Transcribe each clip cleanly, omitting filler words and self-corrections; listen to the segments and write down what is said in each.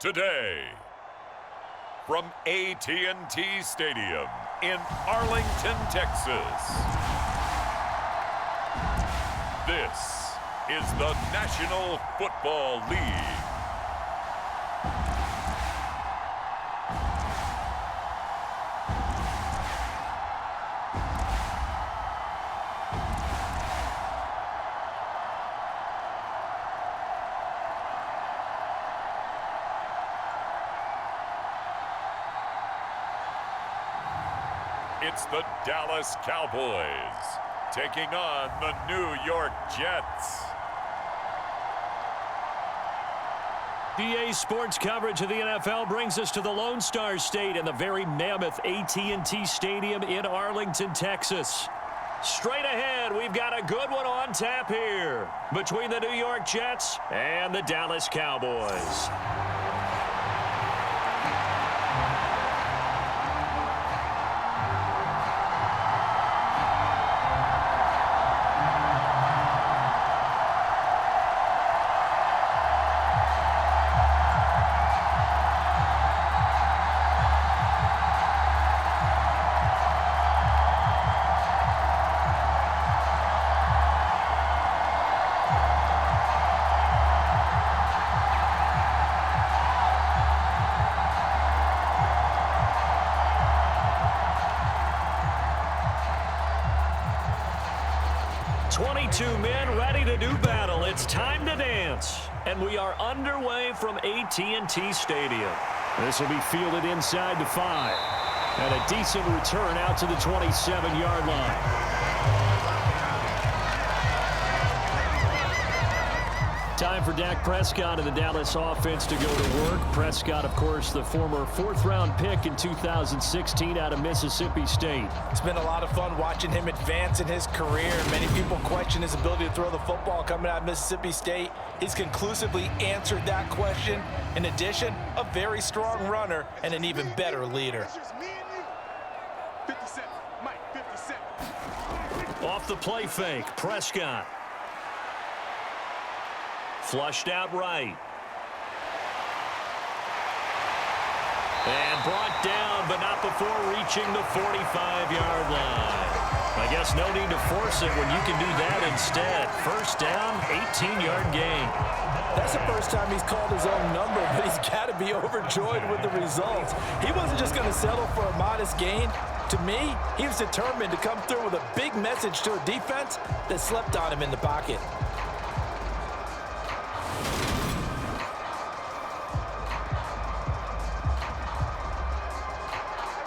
today. From AT&T Stadium in Arlington, Texas, this is the National Football League. It's the Dallas Cowboys taking on the New York Jets. EA Sports coverage of the NFL brings us to the Lone Star State and the very mammoth AT&T Stadium in Arlington, Texas. Straight ahead, we've got a good one on tap here between the New York Jets and the Dallas Cowboys. Men ready to do battle. It's time to dance. And we are underway from AT&T Stadium. This will be fielded inside the 5. And a decent return out to the 27-yard line. Time for Dak Prescott of the Dallas offense to go to work. Prescott, of course, the former 4th-round pick in 2016 out of Mississippi State. It's been a lot of fun watching him advance in his career. Many people question his ability to throw the football coming out of Mississippi State. He's conclusively answered that question. In addition, a very strong runner and an even better leader. Off the play fake, Prescott. Flushed out right. And brought down, but not before reaching the 45-yard line. I guess no need to force it when you can do that instead. First down, 18-yard gain. That's the first time he's called his own number, but he's got to be overjoyed with the results. He wasn't just going to settle for a modest gain. To me, he was determined to come through with a big message to a defense that slept on him in the pocket.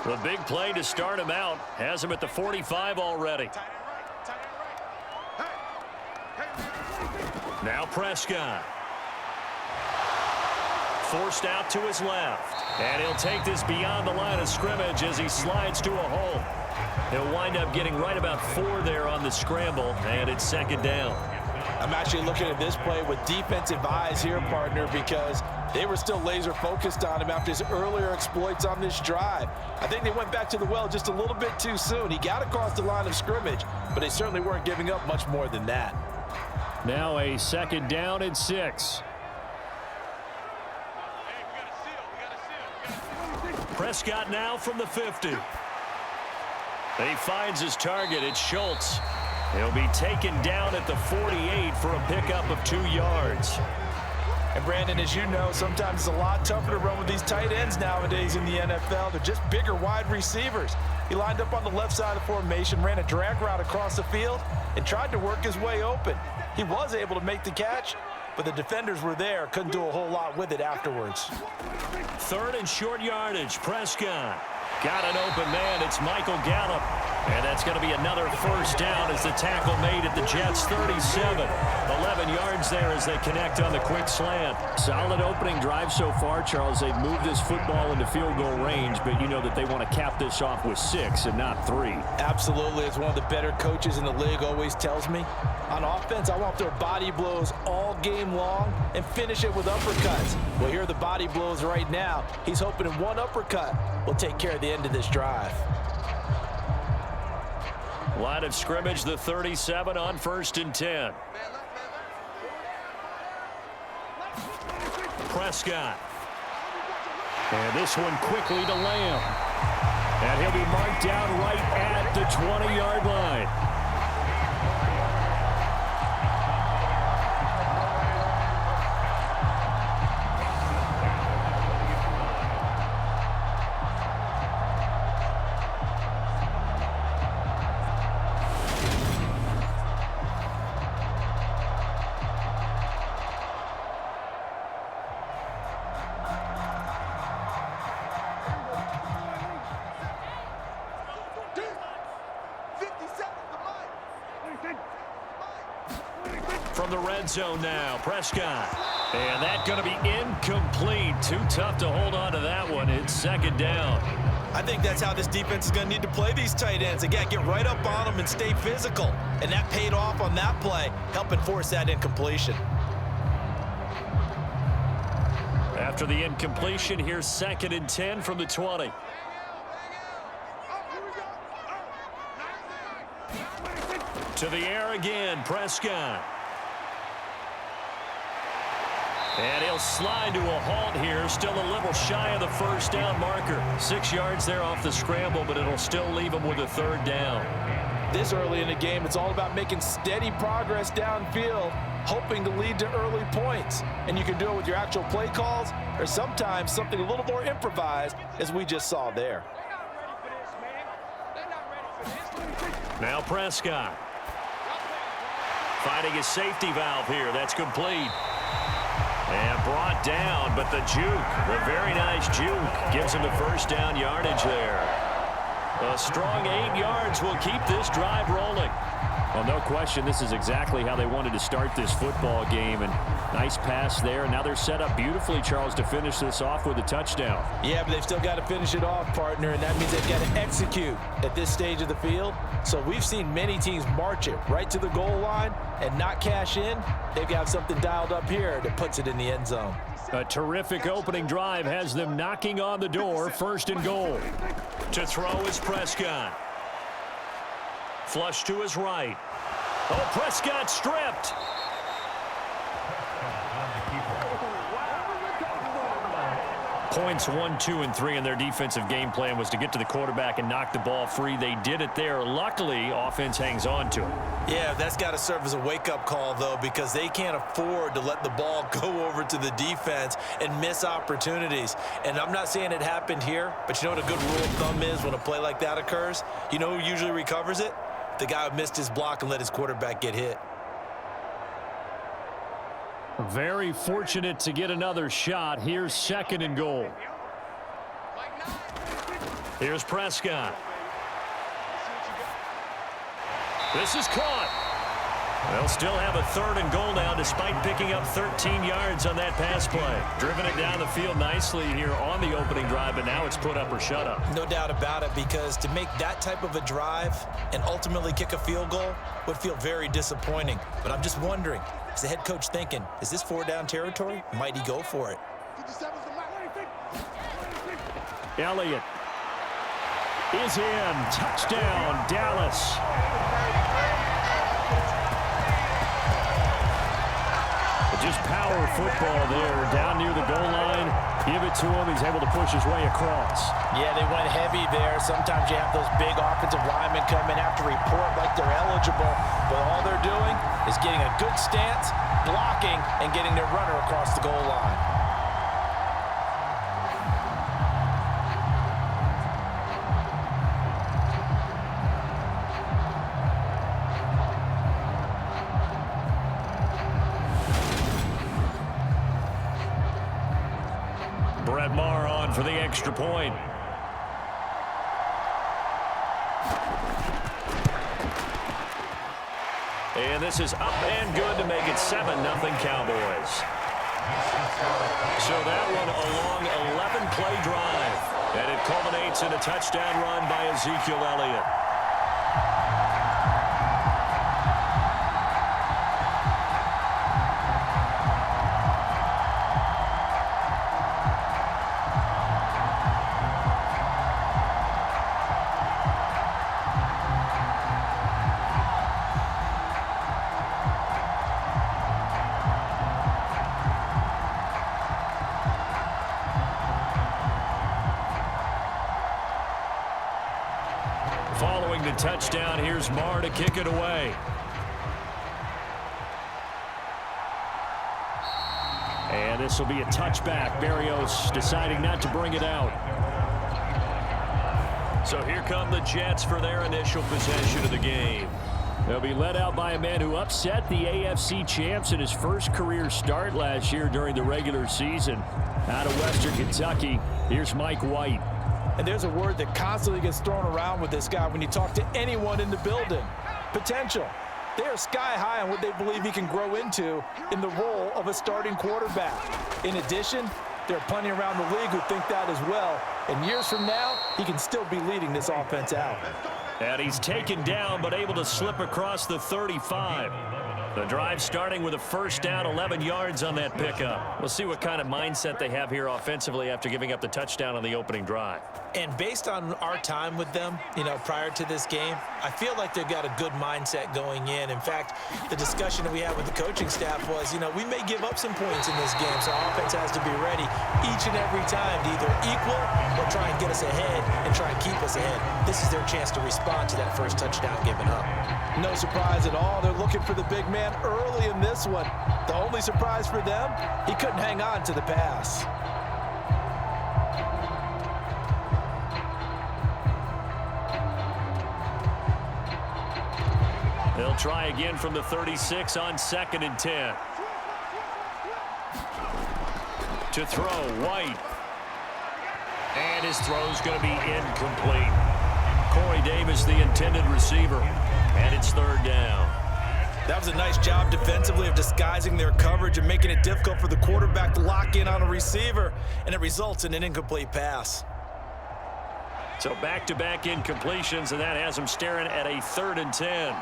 The big play to start him out has him at the 45 already. Now Prescott. Forced out to his left. And he'll take this beyond the line of scrimmage as he slides to a hole. He'll wind up getting right about 4 there on the scramble, and it's second down. I'm actually looking at this play with defensive eyes here, partner, because they were still laser focused on him after his earlier exploits on this drive. I think they went back to the well just a little bit too soon. He got across the line of scrimmage, but they certainly weren't giving up much more than that. Now a second down and 6. Prescott now from the 50. He finds his target. It's Schultz. He'll be taken down at the 48 for a pickup of 2 yards. And Brandon, as you know, sometimes it's a lot tougher to run with these tight ends nowadays in the NFL. They're just bigger wide receivers. He lined up on the left side of the formation, ran a drag route across the field, and tried to work his way open. He was able to make the catch, but the defenders were there, couldn't do a whole lot with it afterwards. 3rd and short yardage, Prescott. Got an open man, it's Michael Gallup. And that's going to be another first down as the tackle made at the Jets' 37. 11 yards there as they connect on the quick slant. Solid opening drive so far, Charles. They've moved this football into field goal range, but you know that they want to cap this off with 6 and not 3. Absolutely. As one of the better coaches in the league always tells me, on offense, I want their body blows all game long and finish it with uppercuts. Well, here are the body blows right now. He's hoping in one uppercut will take care of the end of this drive. Line of scrimmage, the 37 on 1st and 10. Prescott. And this one quickly to Lamb. And he'll be marked down right at the 20-yard line. From the red zone now, Prescott. And that's going to be incomplete. Too tough to hold on to that one. It's second down. I think that's how this defense is going to need to play these tight ends. Again, get right up on them and stay physical. And that paid off on that play, helping force that incompletion. After the incompletion, here's 2nd and 10 from the 20. To the air again, Prescott. And he'll slide to a halt here. Still a little shy of the first down marker. 6 yards there off the scramble, but it'll still leave him with a 3rd down. This early in the game, it's all about making steady progress downfield, hoping to lead to early points. And you can do it with your actual play calls or sometimes something a little more improvised, as we just saw there. Now Prescott. Finding his safety valve here. That's complete. And brought down, but the juke, the very nice juke, gives him the first down yardage there. A strong 8 yards will keep this drive rolling. Well, no question, this is exactly how they wanted to start this football game. And nice pass there. Now they're set up beautifully, Charles, to finish this off with a touchdown. Yeah, but they've still got to finish it off, partner, and that means they've got to execute at this stage of the field. So we've seen many teams march it right to the goal line and not cash in. They've got something dialed up here that puts it in the end zone. A terrific opening drive has them knocking on the door. 1st and goal. To throw is Prescott. Flush to his right. Oh, Prescott stripped. Points 1, 2, and 3 in their defensive game plan was to get to the quarterback and knock the ball free. They did it there. Luckily, offense hangs on to it. Yeah, that's got to serve as a wake-up call, though, because they can't afford to let the ball go over to the defense and miss opportunities. And I'm not saying it happened here, but you know what a good rule of thumb is when a play like that occurs? You know who usually recovers it? The guy who missed his block and let his quarterback get hit. Very fortunate to get another shot. Here's 2nd and goal. Here's Prescott. This is caught. They'll still have a 3rd and goal now despite picking up 13 yards on that pass play. Driven it down the field nicely here on the opening drive, but now it's put up or shut up. No doubt about it, because to make that type of a drive and ultimately kick a field goal would feel very disappointing. But I'm just wondering, is the head coach thinking, is this 4-down territory? Might he go for it? Elliott is in. Touchdown, Dallas. Just power football there, down near the goal line. Give it to him. He's able to push his way across. Yeah, they went heavy there. Sometimes you have those big offensive linemen come in after report like they're eligible, but all they're doing is getting a good stance, blocking, and getting their runner across the goal line. For the extra point. And this is up and good to make it 7-0 Cowboys. So that one a long 11-play drive. And it culminates in a touchdown run by Ezekiel Elliott. a touchdown. Here's Marr to kick it away. And this will be a touchback. Berrios deciding not to bring it out. So here come the Jets for their initial possession of the game. They'll be led out by a man who upset the AFC champs in his first career start last year during the regular season. Out of Western Kentucky, here's Mike White. And there's a word that constantly gets thrown around with this guy when you talk to anyone in the building. Potential. They are sky high on what they believe he can grow into in the role of a starting quarterback. In addition, there are plenty around the league who think that as well. And years from now, he can still be leading this offense out. And he's taken down, but able to slip across the 35. The drive starting with a first down, 11 yards on that pickup. We'll see what kind of mindset they have here offensively after giving up the touchdown on the opening drive. And based on our time with them, prior to this game, I feel like they've got a good mindset going in. In fact, the discussion that we had with the coaching staff was, we may give up some points in this game, so our offense has to be ready each and every time to either equal or try and get us ahead and try and keep us ahead. This is their chance to respond to that first touchdown given up. No surprise at all. They're looking for the big man early in this one. The only surprise for them, he couldn't hang on to the pass. They'll try again from the 36 on 2nd and 10. To throw, White. And his throw's going to be incomplete. Corey Davis, the intended receiver. And it's 3rd down. That was a nice job defensively of disguising their coverage and making it difficult for the quarterback to lock in on a receiver, and it results in an incomplete pass. So back-to-back incompletions, and that has them staring at a 3rd and 10.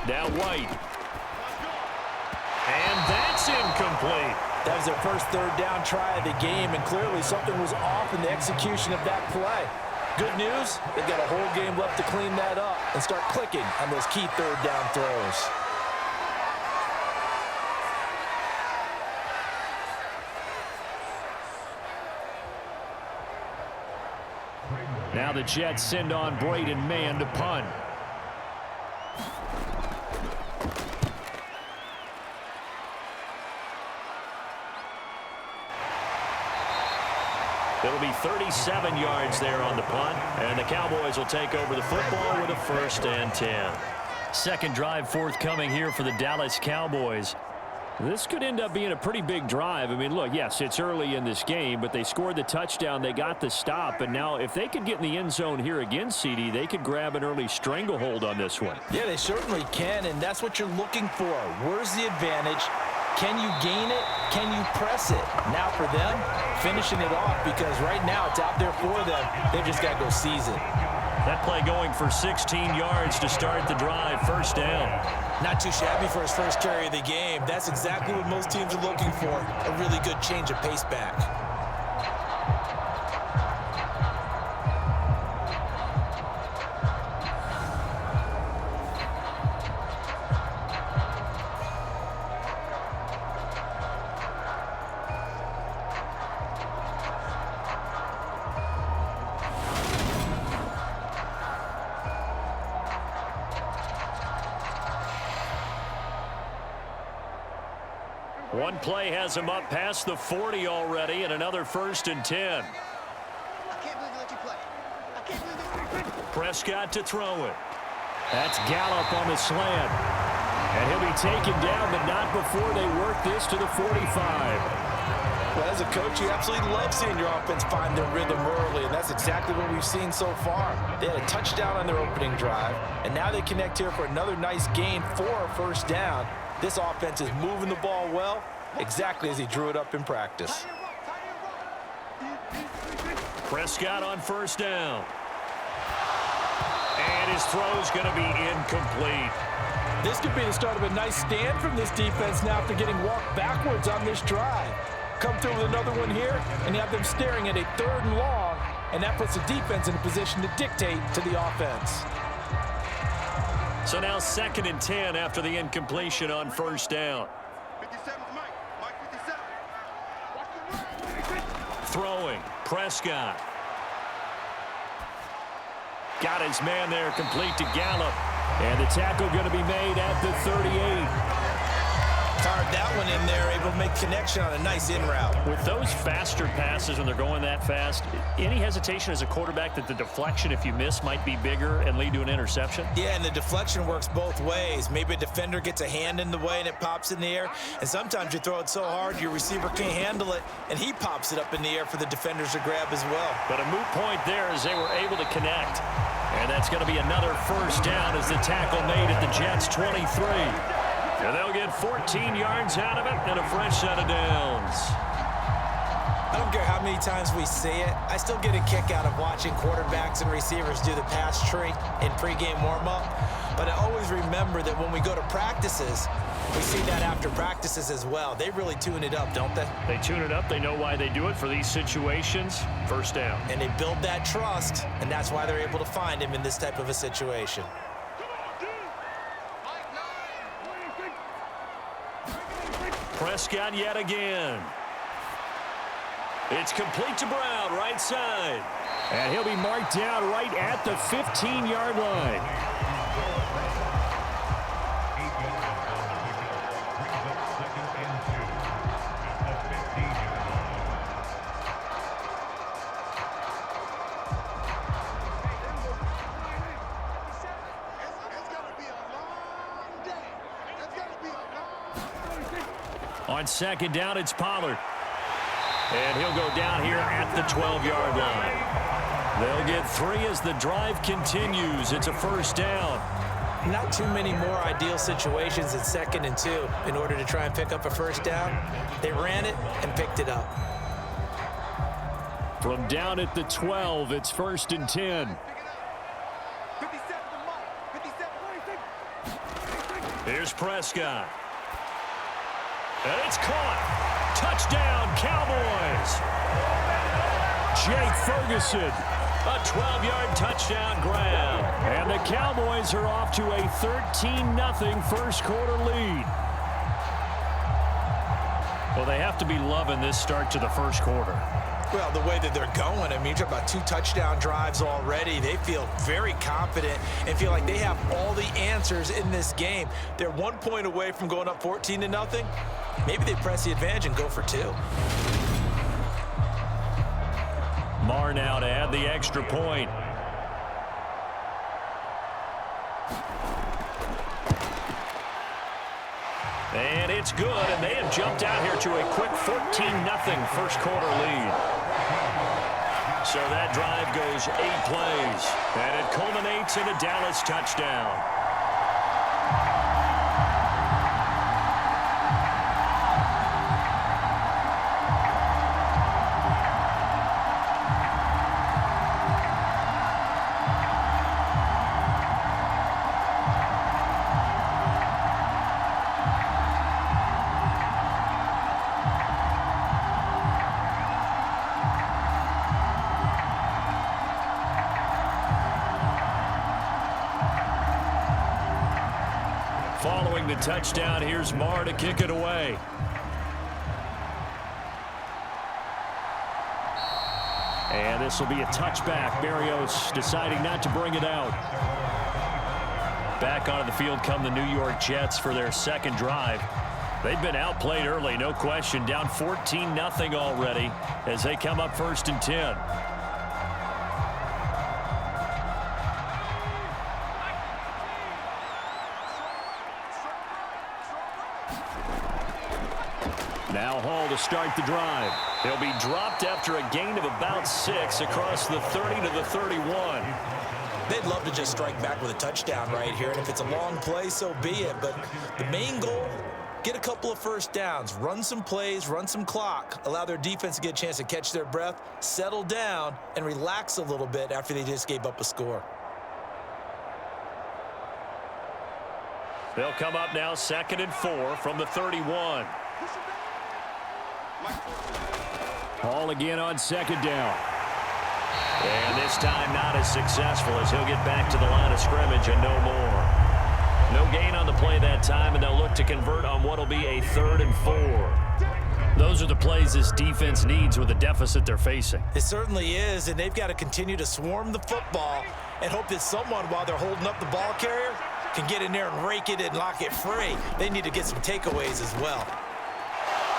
Now White. And that's incomplete. That was their first 3rd down try of the game, and clearly something was off in the execution of that play. Good news, they've got a whole game left to clean that up and start clicking on those key 3rd down throws. Now the Jets send on Braden Mann to punt. It'll be 37 yards there on the punt, and the Cowboys will take over the football with a 1st and 10. Second drive forthcoming here for the Dallas Cowboys. This could end up being a pretty big drive. I mean, look, yes, it's early in this game, but they scored the touchdown. They got the stop, and now if they could get in the end zone here again, CD, they could grab an early stranglehold on this one. Yeah, they certainly can, and that's what you're looking for. Where's the advantage? Can you gain it? Can you press it? Now for them, finishing it off, because right now it's out there for them. They've just got to go seize it. That play going for 16 yards to start the drive. 1st down. Not too shabby for his first carry of the game. That's exactly what most teams are looking for. A really good change of pace back. One play has him up past the 40 already, and another 1st and 10. Prescott to throw it. That's Gallup on the slant. And he'll be taken down, but not before they work this to the 45. Well, as a coach, you absolutely love seeing your offense find their rhythm early, and that's exactly what we've seen so far. They had a touchdown on their opening drive, and now they connect here for another nice gain for a 1st down. This offense is moving the ball well, exactly as he drew it up in practice. Prescott on 1st down. And his throw's going to be incomplete. This could be the start of a nice stand from this defense now after getting walked backwards on this drive. Come through with another one here, and you have them staring at a 3rd and long, and that puts the defense in a position to dictate to the offense. So now 2nd and 10 after the incompletion on 1st down. Throwing, Prescott. Got his man there, complete to Gallup. And the tackle going to be made at the 38. Fired that one in there, able to make connection on a nice in route. With those faster passes when they're going that fast, any hesitation as a quarterback that the deflection, if you miss, might be bigger and lead to an interception? Yeah, and the deflection works both ways. Maybe a defender gets a hand in the way and it pops in the air, and sometimes you throw it so hard your receiver can't handle it, and he pops it up in the air for the defenders to grab as well. But a moot point there as they were able to connect. And that's going to be another first down as the tackle made at the Jets' 23. And they'll get 14 yards out of it and a fresh set of downs. I don't care how many times we see it. I still get a kick out of watching quarterbacks and receivers do the pass tree in pregame warm-up. But I always remember that when we go to practices, we see that after practices as well. They really tune it up, don't they? They tune it up. They know why they do it for these situations. First down. And they build that trust, and that's why they're able to find him in this type of a situation. Prescott yet again. It's complete to Brown, right side. And he'll be marked down right at the 15-yard line. On second down, it's Pollard. And he'll go down here at the 12-yard line. They'll get 3 as the drive continues. It's a first down. Not too many more ideal situations at 2nd and 2 in order to try and pick up a first down. They ran it and picked it up. From down at the 12, it's 1st and 10. Here's Prescott. And it's caught. Touchdown, Cowboys. Jake Ferguson, a 12-yard touchdown grab. And the Cowboys are off to a 13-0 first quarter lead. Well, they have to be loving this start to the first quarter. Well, the way that they're going, I mean, you're talking about 2 touchdown drives already. They feel very confident and feel like they have all the answers in this game. They're 1 point away from going up 14-0. Maybe they press the advantage and go for 2. Marr now to add the extra point. And it's good, and they have jumped out here to a quick 14-0 first quarter lead. So that drive goes 8 plays, and it culminates in a Dallas touchdown. Following the touchdown, here's Marr to kick it away. And this will be a touchback. Berrios deciding not to bring it out. Back onto the field come the New York Jets for their second drive. They've been outplayed early, no question. Down 14-0 already as they come up 1st and 10. Now Hall to start the drive. He'll be dropped after a gain of about 6 across the 30 to the 31. They'd love to just strike back with a touchdown right here, and if it's a long play, so be it. But the main goal, get a couple of first downs, run some plays, run some clock, allow their defense to get a chance to catch their breath, settle down, and relax a little bit after they just gave up a score. They'll come up now 2nd and 4 from the 31. Hall again on 2nd down. And this time not as successful as he'll get back to the line of scrimmage and no more. No gain on the play that time, and they'll look to convert on what will be a 3rd and 4. Those are the plays this defense needs with the deficit they're facing. It certainly is, and they've got to continue to swarm the football and hope that someone, while they're holding up the ball carrier, can get in there and rake it and lock it free. They need to get some takeaways as well.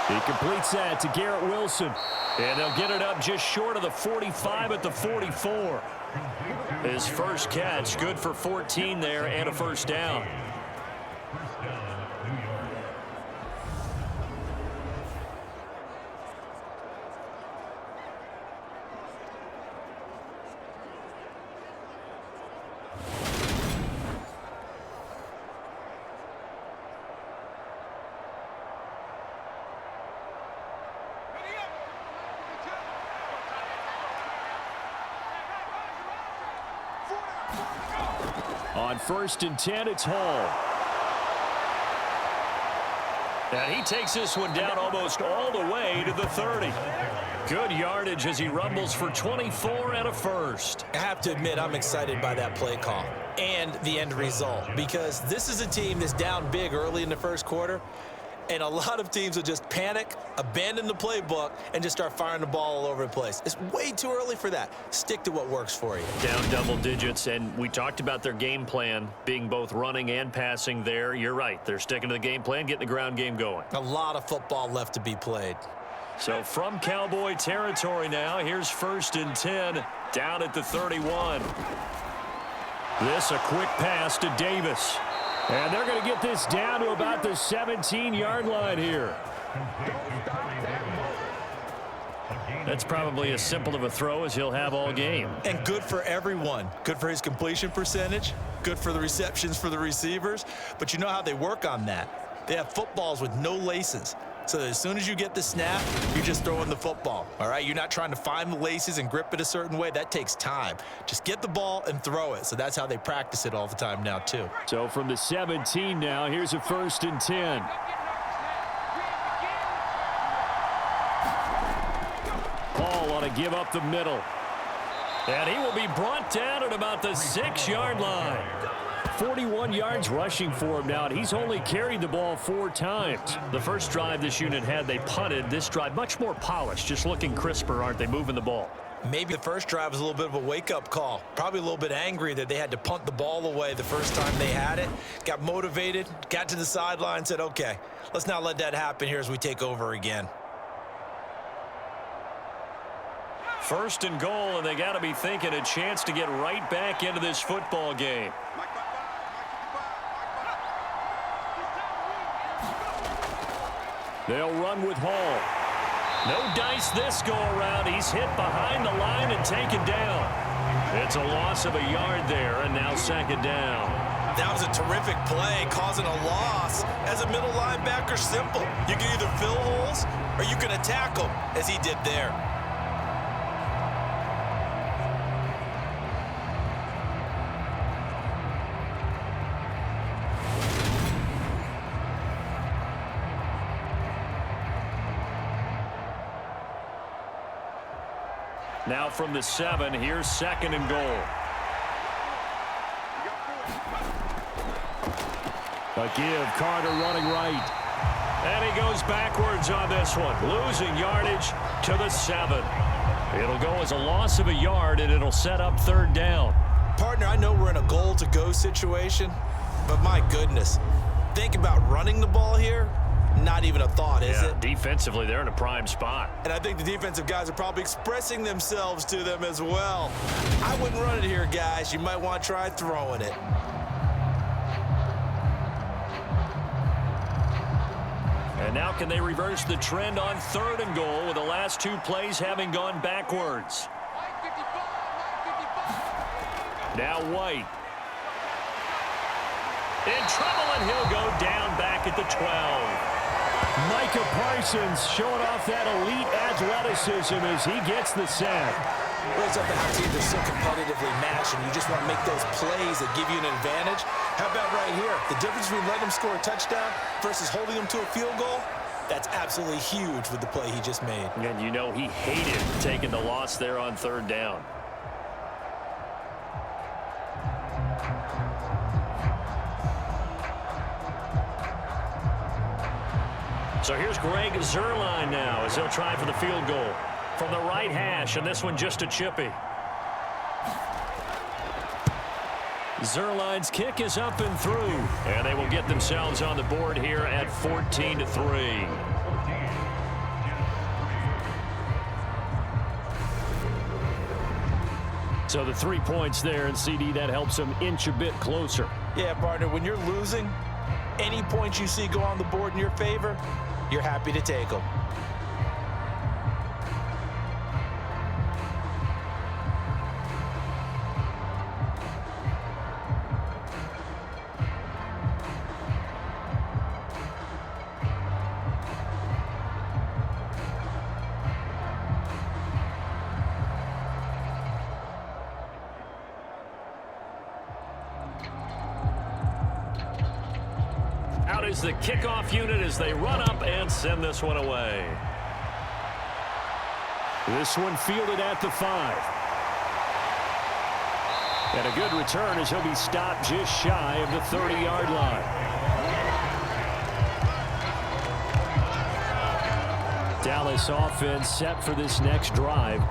He completes that to Garrett Wilson, and they'll get it up just short of the 45 at the 44. His first catch, good for 14 there and a first down. On 1st and 10, it's Hall. And he takes this one down almost all the way to the 30. Good yardage as he rumbles for 24 and a first. I have to admit, I'm excited by that play call and the end result, because this is a team that's down big early in the first quarter, and a lot of teams will just panic, abandon the playbook, and just start firing the ball all over the place. It's way too early for that. Stick to what works for you. Down double digits, and we talked about their game plan being both running and passing there. You're right. They're sticking to the game plan, getting the ground game going. A lot of football left to be played. So from Cowboy territory now, here's 1st and 10, down at the 31. This a quick pass to Davis. And they're going to get this down to about the 17-yard line here. That's probably as simple of a throw as he'll have all game. And good for everyone. Good for his completion percentage. Good for the receptions for the receivers. But you know how they work on that. They have footballs with no laces. So that as soon as you get the snap, you're just throwing the football, all right? You're not trying to find the laces and grip it a certain way. That takes time. Just get the ball and throw it. So that's how they practice it all the time now, too. So from the 17 now, here's a 1st and 10. Paul on a give up the middle. And he will be brought down at about the 6-yard line. 41 yards rushing for him now, and he's only carried the ball 4 times. The first drive this unit had, they punted. This drive, much more polished, just looking crisper, aren't they, moving the ball? Maybe the first drive was a little bit of a wake-up call. Probably a little bit angry that they had to punt the ball away the first time they had it. Got motivated, got to the sideline, said, okay, let's not let that happen here as we take over again. 1st and goal, and they got to be thinking a chance to get right back into this football game. They'll run with Hall. No dice this go-around. He's hit behind the line and taken down. It's a loss of a yard there, and now 2nd down. That was a terrific play, causing a loss. As a middle linebacker, simple. You can either fill holes or you can attack them, as he did there. Now from the 7, here's 2nd and goal. A give, Carter running right. And he goes backwards on this one, losing yardage to the 7. It'll go as a loss of a yard, and it'll set up 3rd down. Partner, I know we're in a goal-to-go situation, but my goodness, think about running the ball here. Not even a thought, is it? Defensively, they're in a prime spot. And I think the defensive guys are probably expressing themselves to them as well. I wouldn't run it here, guys. You might want to try throwing it. And now can they reverse the trend on 3rd and goal with the last 2 plays having gone backwards? Now White. In trouble, and he'll go down back at the 12. Micah Parsons showing off that elite athleticism as he gets the sack. Well, it's up to how teams are so competitively matched, and you just want to make those plays that give you an advantage. How about right here? The difference between letting them score a touchdown versus holding them to a field goal, that's absolutely huge with the play he just made. And you know he hated taking the loss there on 3rd down. So here's Greg Zuerlein now as he'll try for the field goal from the right hash, and this one just a chippy. Zuerlein's kick is up and through, and they will get themselves on the board here at 14-3. So the 3 points there, and CD, that helps them inch a bit closer. Yeah, partner, when you're losing, any points you see go on the board in your favor, you're happy to take them. Out is the kickoff unit as they run up and send this one away. This one fielded at the 5. And a good return as he'll be stopped just shy of the 30-yard line. Dallas offense set for this next drive.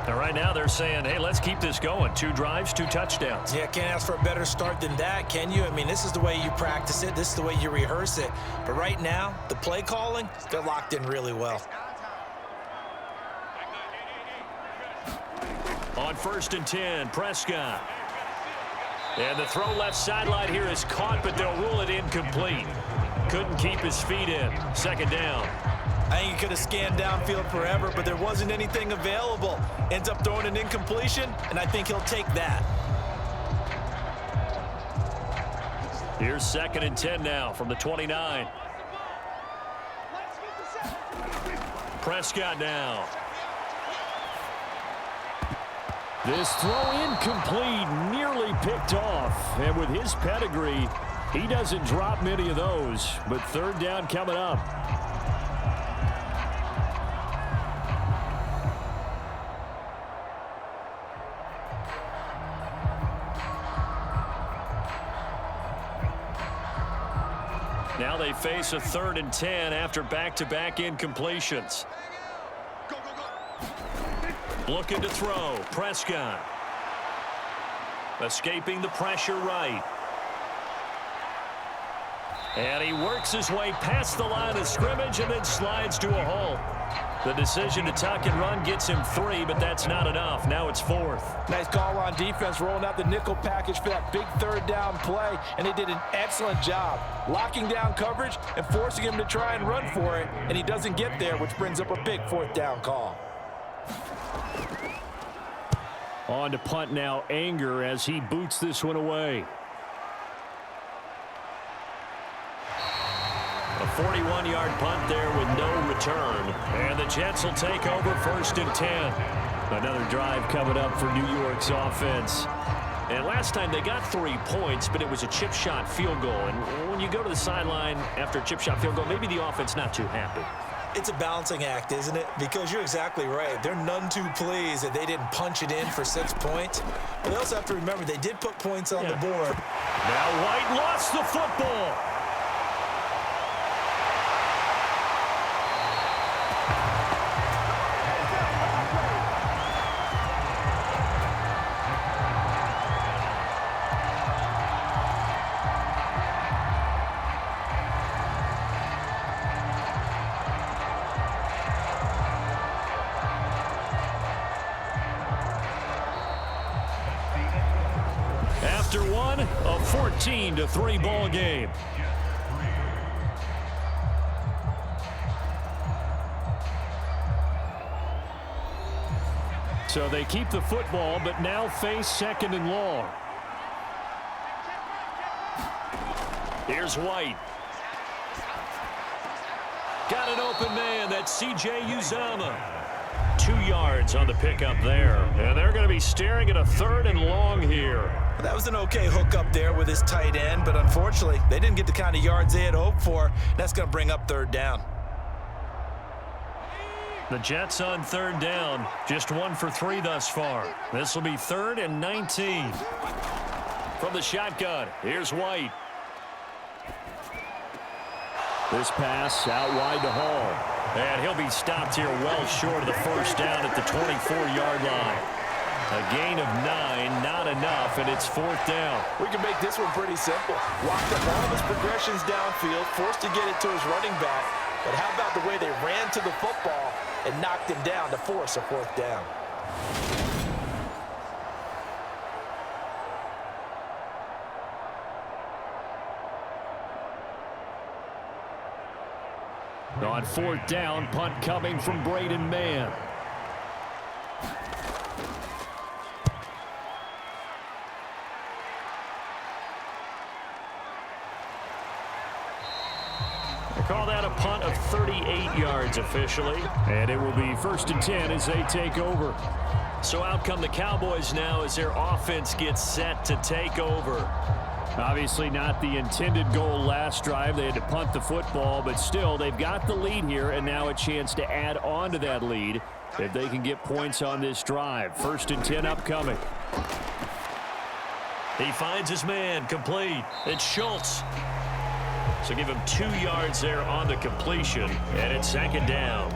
And right now they're saying, hey, let's keep this going. 2 drives, 2 touchdowns. Yeah, can't ask for a better start than that, can you? I mean, this is the way you practice it. This is the way you rehearse it. But right now, the play calling, they're locked in really well. On 1st and 10, Prescott. And the throw left sideline here is caught, but they'll rule it incomplete. Couldn't keep his feet in. 2nd down. I think he could have scanned downfield forever, but there wasn't anything available. Ends up throwing an incompletion, and I think he'll take that. Here's 2nd and 10 now from the 29. Prescott now. This throw incomplete, nearly picked off. And with his pedigree, he doesn't drop many of those. But 3rd down coming up. Now they face a 3rd and 10 after back-to-back incompletions. Looking to throw. Prescott. Escaping the pressure right. And he works his way past the line of scrimmage and then slides to a hole. The decision to tuck and run gets him 3, but that's not enough. Now it's 4th. Nice call on defense, rolling out the nickel package for that big 3rd down play, and they did an excellent job locking down coverage and forcing him to try and run for it, and he doesn't get there, which brings up a big 4th down call. On to punt now, Anger, as he boots this one away. A 41-yard punt there with no return. And the Jets will take over 1st and 10. Another drive coming up for New York's offense. And last time they got 3 points, but it was a chip shot field goal. And when you go to the sideline after a chip shot field goal, maybe the offense not too happy. It's a balancing act, isn't it? Because you're exactly right. They're none too pleased that they didn't punch it in for 6 points. But they also have to remember they did put points on the board. Now White lost the football. After one, a 14-3 ball game. So they keep the football, but now face 2nd and long. Here's White. Got an open man. That's C.J. Uzomah. 2 yards on the pickup there. And they're going to be staring at a 3rd and long here. That was an okay hook up there with his tight end, but unfortunately, they didn't get the kind of yards they had hoped for. That's going to bring up 3rd down. The Jets on 3rd down. Just 1 for 3 thus far. This will be 3rd and 19. From the shotgun, here's White. This pass out wide to Hall. And he'll be stopped here well short of the first down at the 24-yard line. A gain of 9, not enough, and it's 4th down. We can make this one pretty simple. Locked up all of his progressions downfield, forced to get it to his running back. But how about the way they ran to the football and knocked him down to force a 4th down? On 4th down, punt coming from Braden Mann. They call that a punt of 38 yards officially. And it will be 1st and 10 as they take over. So out come the Cowboys now as their offense gets set to take over. Obviously not the intended goal last drive. They had to punt the football, but still they've got the lead here and now a chance to add on to that lead if they can get points on this drive. 1st and 10 upcoming. He finds his man, complete. It's Schultz. So give him 2 yards there on the completion, and it's 2nd down.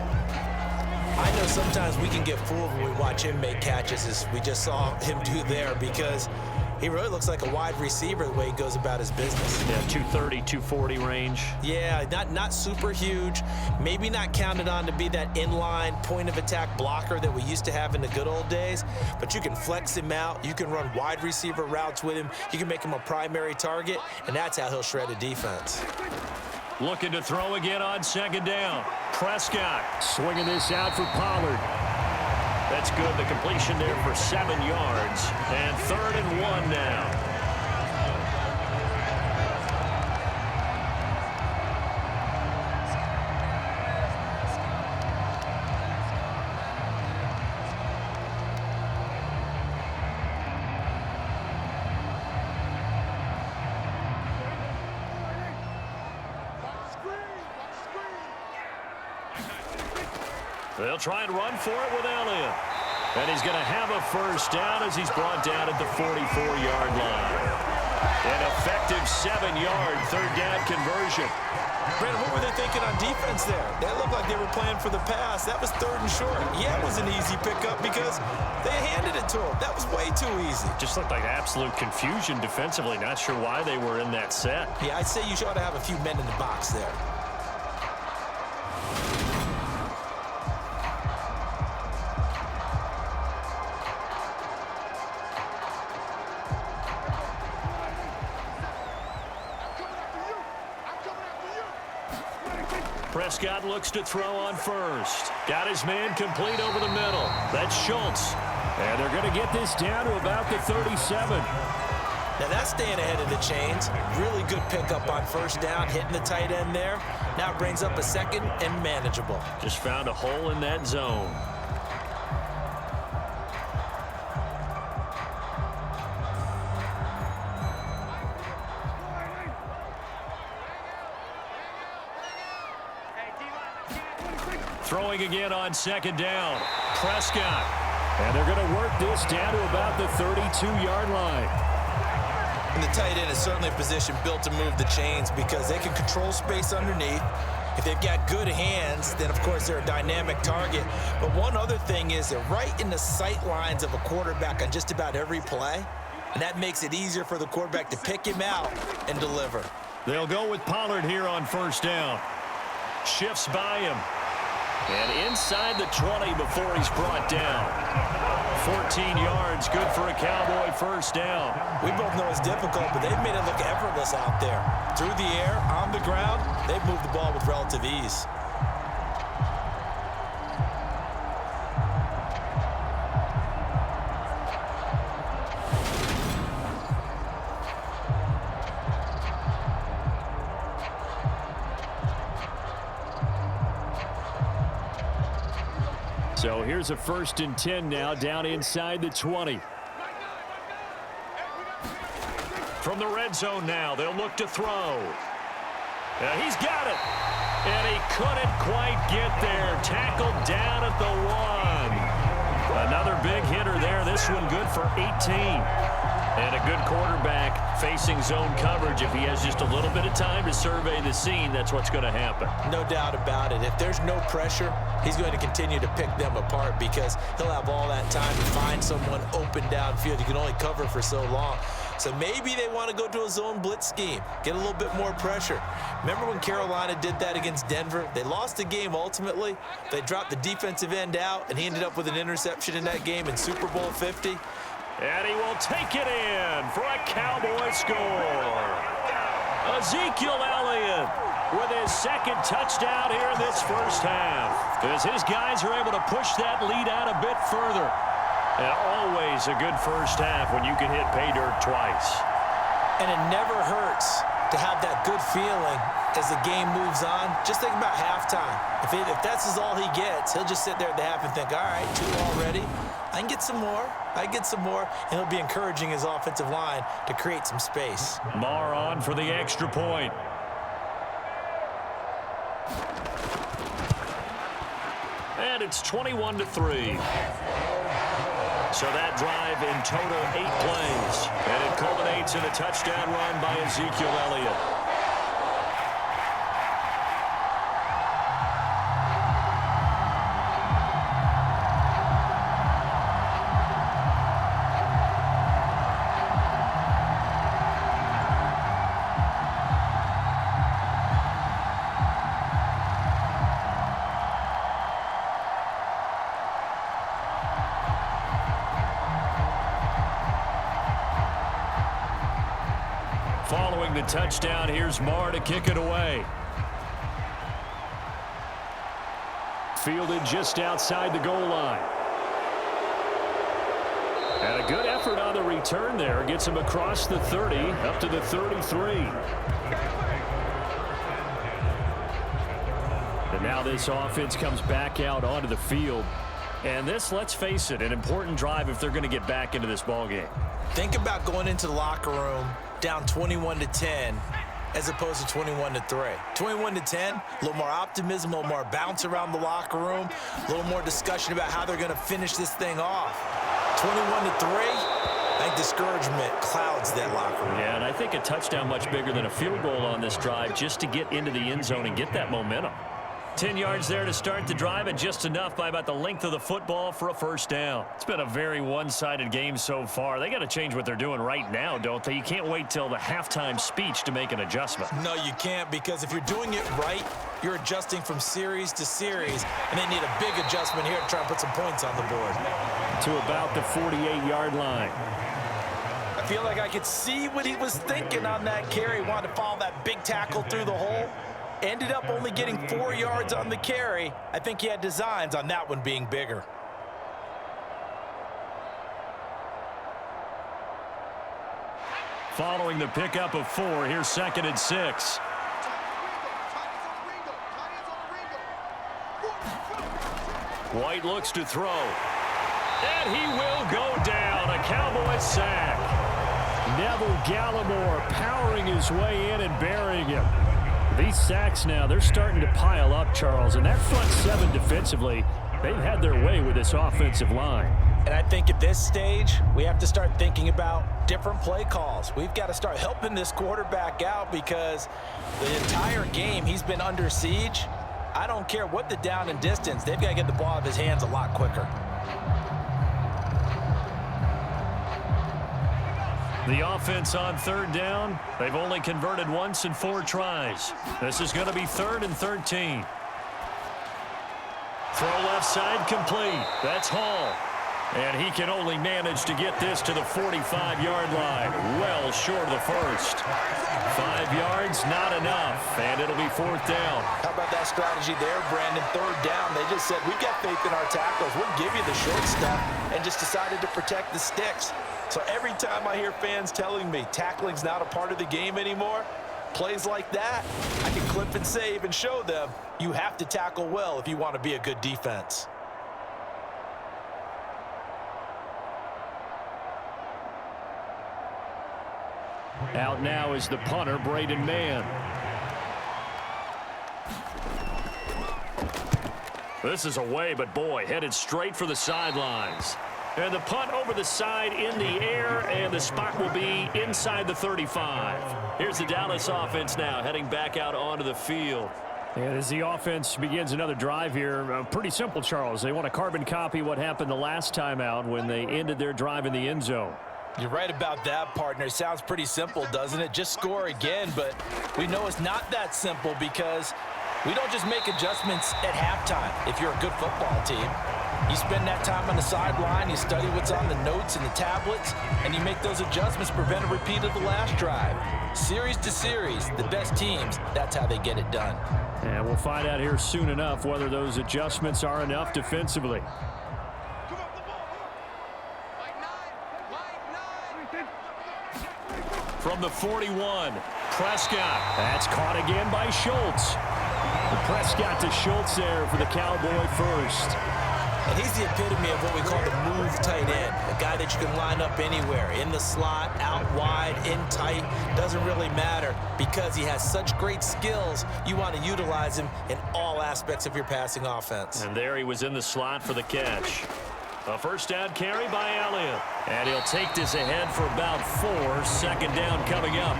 I know sometimes we can get fooled when we watch him make catches, as we just saw him do there, because he really looks like a wide receiver the way he goes about his business. Yeah, 230, 240 range. Yeah, not super huge. Maybe not counted on to be that inline point-of-attack blocker that we used to have in the good old days, but you can flex him out. You can run wide receiver routes with him. You can make him a primary target, and that's how he'll shred a defense. Looking to throw again on 2nd down. Prescott swinging this out for Pollard. That's good. The completion there for 7 yards. And 3rd and 1 now. They'll try and run for it with Elliott. And he's going to have a 1st down as he's brought down at the 44-yard line. An effective 7-yard 3rd down conversion. Brandon, what were they thinking on defense there? They looked like they were playing for the pass. That was 3rd and short. Yeah, it was an easy pickup because they handed it to him. That was way too easy. Just looked like absolute confusion defensively. Not sure why they were in that set. Yeah, I'd say you ought to have a few men in the box there. Prescott looks to throw on 1st. Got his man complete over the middle. That's Schultz. And they're going to get this down to about the 37. Now that's staying ahead of the chains. Really good pickup on 1st down, hitting the tight end there. Now it brings up a 2nd and manageable. Just found a hole in that zone. Throwing again on 2nd down. Prescott. And they're going to work this down to about the 32-yard line. And the tight end is certainly a position built to move the chains because they can control space underneath. If they've got good hands, then of course they're a dynamic target. But one other thing is they're right in the sight lines of a quarterback on just about every play. And that makes it easier for the quarterback to pick him out and deliver. They'll go with Pollard here on 1st down. Shifts by him. And inside the 20 before he's brought down. 14 yards, good for a Cowboy 1st down. We both know it's difficult, but they've made it look effortless out there. Through the air, on the ground, they've moved the ball with relative ease. So here's a 1st and 10 now down inside the 20. From the red zone now, they'll look to throw. He's got it. And he couldn't quite get there. Tackled down at the 1. Another big hitter there. This one good for 18. And a good quarterback facing zone coverage. If he has just a little bit of time to survey the scene, that's what's going to happen. No doubt about it. If there's no pressure, he's going to continue to pick them apart because he'll have all that time to find someone open downfield. You can only cover for so long. So maybe they want to go to a zone blitz scheme, get a little bit more pressure. Remember when Carolina did that against Denver? They lost the game ultimately. They dropped the defensive end out, and he ended up with an interception in that game in Super Bowl 50. And he will take it in for a Cowboy score. Ezekiel Elliott with his second touchdown here in this first half, as his guys are able to push that lead out a bit further. And always a good first half when you can hit pay dirt twice. And it never hurts to have that good feeling as the game moves on. Just think about halftime. If that's all he gets, he'll just sit there at the half and think, all right, 2 already. I can get some more. I can get some more. And he'll be encouraging his offensive line to create some space. Marr on for the extra point. And it's 21-3. So that drive in total 8 plays. And it culminates in a touchdown run by Ezekiel Elliott. Following the touchdown, here's Marr to kick it away. Fielded just outside the goal line. And a good effort on the return there. Gets him across the 30, up to the 33. And now this offense comes back out onto the field. And this, let's face it, an important drive if they're going to get back into this ballgame. Think about going into the locker room down 21-10 as opposed to 21-3. 21-10, a little more optimism, a little more bounce around the locker room, a little more discussion about how they're going to finish this thing off. 21-3, I think discouragement clouds that locker room. Yeah, and I think a touchdown much bigger than a field goal on this drive just to get into the end zone and get that momentum. 10 yards there to start the drive, and just enough by about the length of the football for a first down. It's been a very one-sided game so far. They got to change what they're doing right now, don't they? You can't wait till the halftime speech to make an adjustment. No, you can't, because if you're doing it right, you're adjusting from series to series, and they need a big adjustment here to try and put some points on the board. To about the 48-yard line. I feel like I could see what he was thinking on that carry. Wanted to follow that big tackle through the hole. Ended up only getting 4 yards on the carry. I think he had designs on that one being bigger. Following the pickup of 4, here's 2nd and 6. White looks to throw. And he will go down. A Cowboys sack. Neville Gallimore powering his way in and burying him. These sacks now, they're starting to pile up, Charles. And that front 7 defensively, they've had their way with this offensive line. And I think at this stage, we have to start thinking about different play calls. We've got to start helping this quarterback out because the entire game he's been under siege. I don't care what the down and distance. They've got to get the ball out of his hands a lot quicker. The offense on 3rd down, they've only converted once in 4 tries. This is going to be 3rd and 13. Throw left side complete. That's Hall. And he can only manage to get this to the 45-yard line. Well short of the first. 5 yards, not enough. And it'll be 4th down. How about that strategy there, Brandon? 3rd down. They just said, we've got faith in our tackles. We'll give you the short stuff, and just decided to protect the sticks. So every time I hear fans telling me tackling's not a part of the game anymore, plays like that, I can clip and save and show them you have to tackle well if you want to be a good defense. Out now is the punter, Braden Mann. This is away, but boy, headed straight for the sidelines. And the punt over the side in the air, and the spot will be inside the 35. Here's the Dallas offense now heading back out onto the field. And as the offense begins another drive here, pretty simple, Charles. They want to carbon copy what happened the last time out when they ended their drive in the end zone. You're right about that, partner. It sounds pretty simple, doesn't it? Just score again, but we know it's not that simple because we don't just make adjustments at halftime if you're a good football team. You spend that time on the sideline, you study what's on the notes and the tablets, and you make those adjustments to prevent a repeat of the last drive. Series to series, the best teams, that's how they get it done. And we'll find out here soon enough whether those adjustments are enough defensively. From the 41, Prescott. That's caught again by Schultz. Prescott to Schultz there for the Cowboy first. And he's the epitome of what we call the move tight end, a guy that you can line up anywhere, in the slot, out wide, in tight, doesn't really matter because he has such great skills. You want to utilize him in all aspects of your passing offense. And there he was in the slot for the catch. A first down carry by Elliott. And he'll take this ahead for about 4. Second down coming up.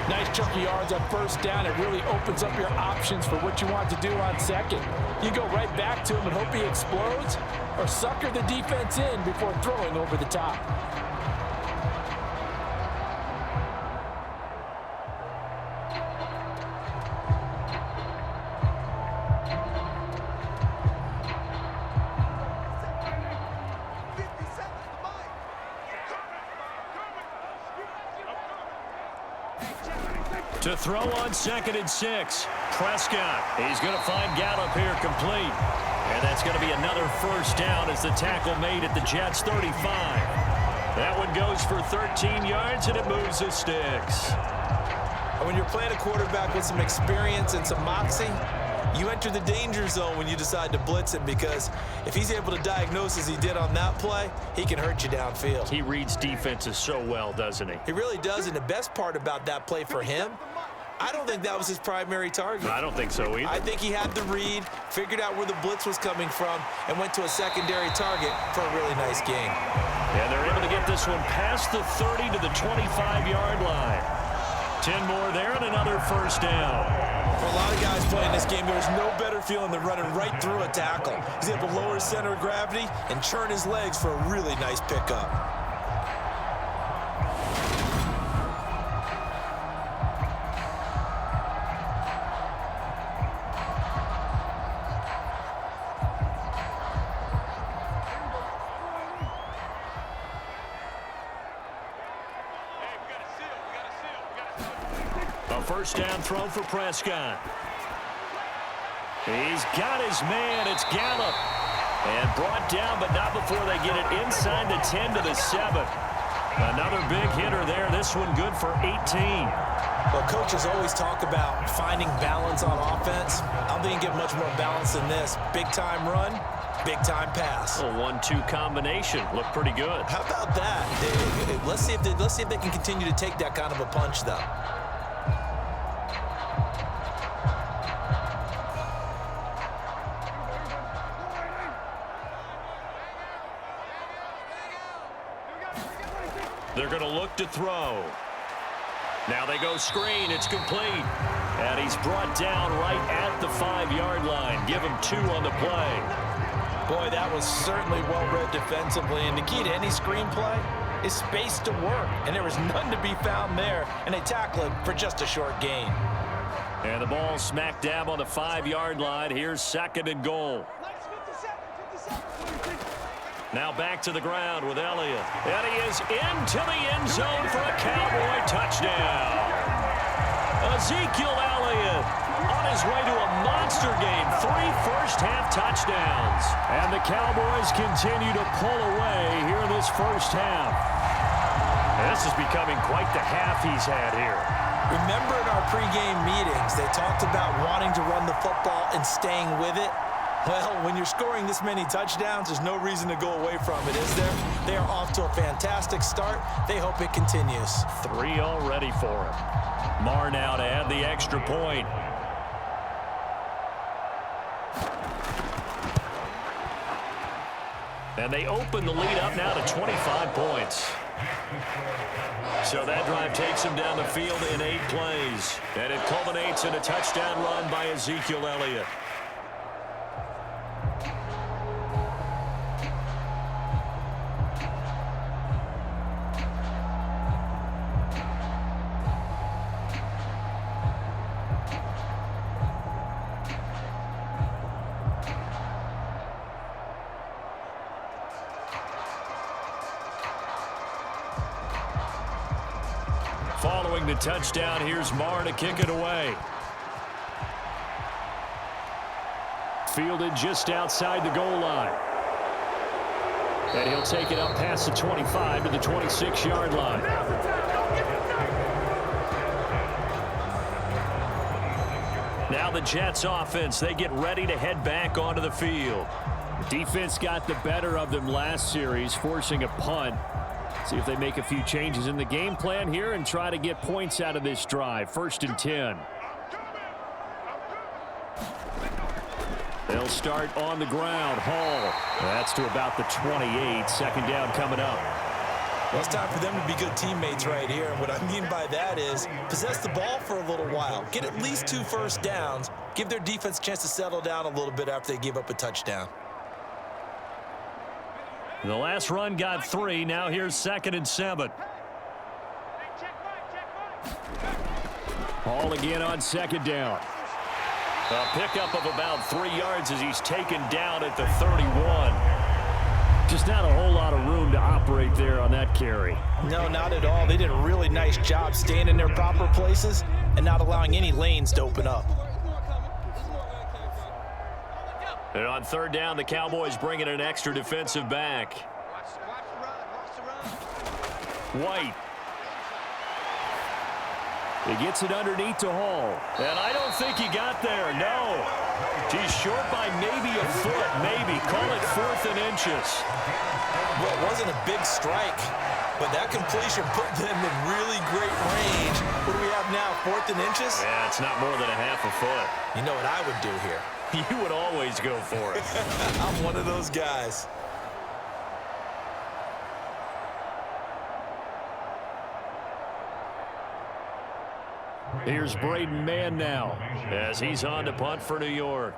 Nice chunk of yards on first down. It really opens up your options for what you want to do on second. You go right back to him and hope he explodes, or sucker the defense in before throwing over the top. To throw on 2nd and 6. Prescott. He's going to find Gallup here complete. And that's going to be another first down as the tackle made at the Jets' 35. That one goes for 13 yards, and it moves the sticks. When you're playing a quarterback with some experience and some moxie, you enter the danger zone when you decide to blitz him, because if he's able to diagnose as he did on that play, he can hurt you downfield. He reads defenses so well, doesn't he? He really does, and the best part about that play for him, I don't think that was his primary target. I don't think so either. I think he had the read, figured out where the blitz was coming from, and went to a secondary target for a really nice gain. And they're able to get this one past the 30 to the 25-yard line. 10 more there and another first down. For a lot of guys playing this game, there's no better feeling than running right through a tackle. He's able to lower his center of gravity and churn his legs for a really nice pickup. First down throw for Prescott. He's got his man. It's Gallup. And brought down, but not before they get it inside the 10 to the 7. Another big hitter there. This one good for 18. Well, coaches always talk about finding balance on offense. I don't think you can get much more balance than this. Big-time run, big-time pass. A 1-2 combination. Looked pretty good. How about that? Let's see if they can continue to take that kind of a punch, though. They're going to look to throw. Now they go screen. It's complete. And he's brought down right at the 5-yard line. Give him 2 on the play. Boy, that was certainly well-read defensively. And the key to any screen play is space to work. And there was none to be found there. And they tackle it for just a short gain. And the ball smack dab on the 5-yard line. Here's 2nd and goal. Now back to the ground with Elliott. And he is into the end zone for a Cowboy touchdown. Ezekiel Elliott on his way to a monster game. 3 first-half touchdowns. And the Cowboys continue to pull away here in this first half. This is becoming quite the half he's had here. Remember in our pregame meetings, they talked about wanting to run the football and staying with it. Well, when you're scoring this many touchdowns, there's no reason to go away from it, is there? They are off to a fantastic start. They hope it continues. 3 already for him. Marr now to add the extra point. And they open the lead up now to 25 points. So that drive takes them down the field in 8 plays. And it culminates in a touchdown run by Ezekiel Elliott. Following the touchdown, here's Marr to kick it away. Fielded just outside the goal line. And he'll take it up past the 25 to the 26-yard line. Now the Jets offense, they get ready to head back onto the field. Defense got the better of them last series, forcing a punt. See if they make a few changes in the game plan here and try to get points out of this drive. 1st and 10. They'll start on the ground. Hall. That's to about the 28. 2nd down coming up. Well, it's time for them to be good teammates right here. And what I mean by that is possess the ball for a little while. Get at least 2 first downs. Give their defense a chance to settle down a little bit after they give up a touchdown. The last run got 3. Now here's 2nd and 7. Hall again on 2nd down. A pickup of about 3 yards as he's taken down at the 31. Just not a whole lot of room to operate there on that carry. No, not at all. They did a really nice job staying in their proper places and not allowing any lanes to open up. And on 3rd down, the Cowboys bring in an extra defensive back. White. He gets it underneath to Hall. And I don't think he got there, no. He's short by maybe a foot, maybe. Call it 4th and inches. Well, it wasn't a big strike, but that completion put them in really great range. What do we have now, 4th and inches? Yeah, it's not more than a half a foot. You know what I would do here? You would always go for it. I'm one of those guys. Here's Braden Mann now as he's on to punt for New York.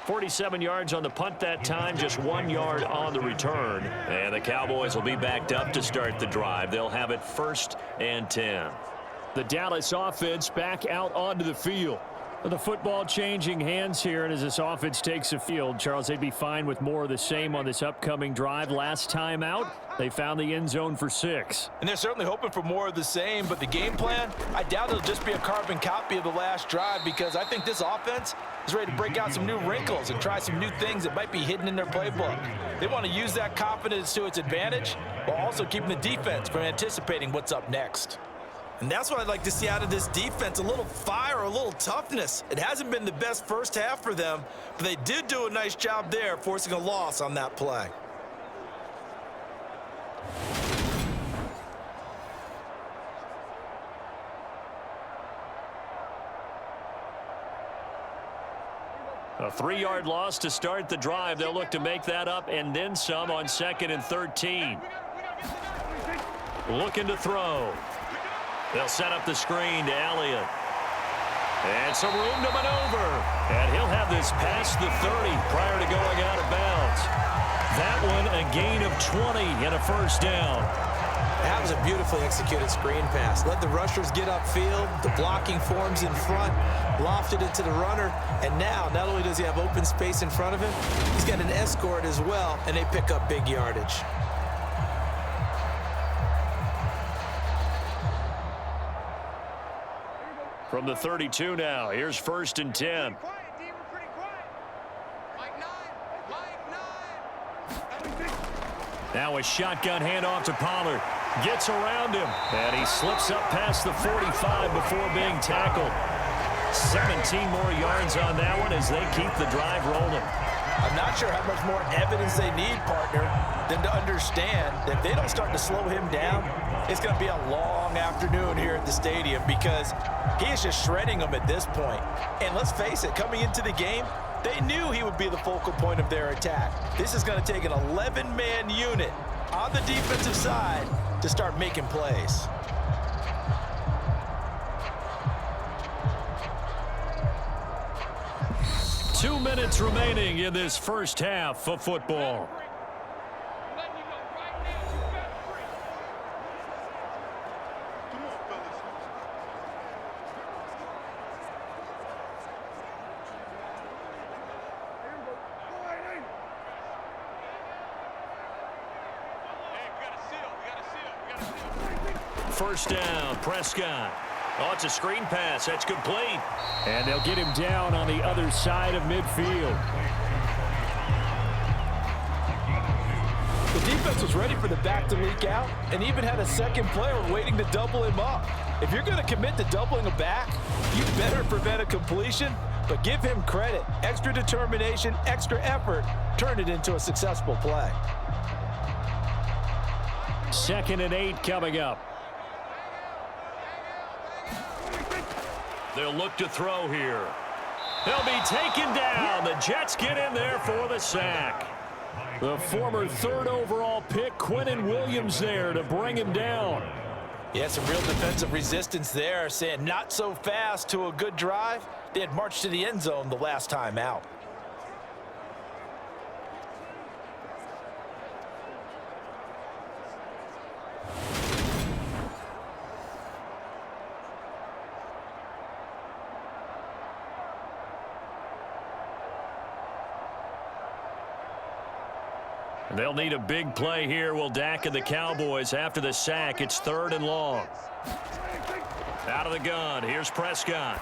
"47 yards on the punt that time, just 1 yard on the return. And the Cowboys will be backed up to start the drive. They'll have it 1st and 10. The Dallas offense back out onto the field. The football changing hands here, and as this offense takes the field, Charles, they'd be fine with more of the same on this upcoming drive. Last time out, they found the end zone for 6. And they're certainly hoping for more of the same, but the game plan, I doubt it'll just be a carbon copy of the last drive, because I think this offense is ready to break out some new wrinkles and try some new things that might be hidden in their playbook. They want to use that confidence to its advantage while also keeping the defense from anticipating what's up next. And that's what I'd like to see out of this defense, a little fire, a little toughness. It hasn't been the best first half for them, but they did do a nice job there, forcing a loss on that play. A 3-yard loss to start the drive. They'll look to make that up and then some on 2nd and 13. Looking to throw. They'll set up the screen to Elliott. And some room to maneuver. And he'll have this past the 30 prior to going out of bounds. That one a gain of 20 and a 1st down. That was a beautifully executed screen pass. Let the rushers get upfield. The blocking forms in front. Lofted it to the runner. And now, not only does he have open space in front of him, he's got an escort as well, and they pick up big yardage. From the 32 now, here's 1st and 10. Now a shotgun handoff to Pollard. Gets around him, and he slips up past the 45 before being tackled. 17 more yards on that one as they keep the drive rolling. I'm not sure how much more evidence they need, partner. them to understand that if they don't start to slow him down, it's going to be a long afternoon here at the stadium because he is just shredding them at this point. And let's face it, coming into the game, they knew he would be the focal point of their attack. This is going to take an 11-man unit on the defensive side to start making plays. Two minutes remaining in this first half of football. First down, Prescott. Oh, it's a screen pass. That's complete. And they'll get him down on the other side of midfield. The defense was ready for the back to leak out and even had a second player waiting to double him up. If you're going to commit to doubling a back, you better prevent a completion, but give him credit. Extra determination, extra effort, turn it into a successful play. 2nd and 8 coming up. They'll look to throw here. He'll be taken down. The Jets get in there for the sack. The former 3rd overall pick, Quinnen Williams, there to bring him down. Yeah, some real defensive resistance there, saying not so fast to a good drive. They had marched to the end zone the last time out. They'll need a big play here. Will Dak and the Cowboys after the sack. It's 3rd and long. Out of the gun. Here's Prescott.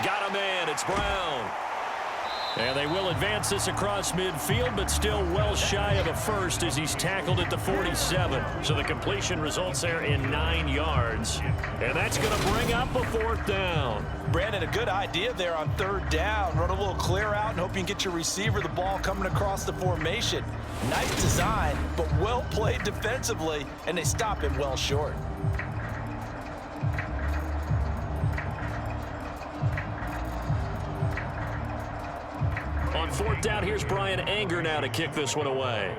Got a man. It's Brown. And they will advance this across midfield, but still well shy of a first as he's tackled at the 47. So the completion results there in 9 yards. And that's going to bring up a 4th down. Brandon, a good idea there on 3rd down. Run a little clear out and hope you can get your receiver the ball coming across the formation. Nice design, but well played defensively, and they stop him well short. On 4th down, here's Brian Anger now to kick this one away.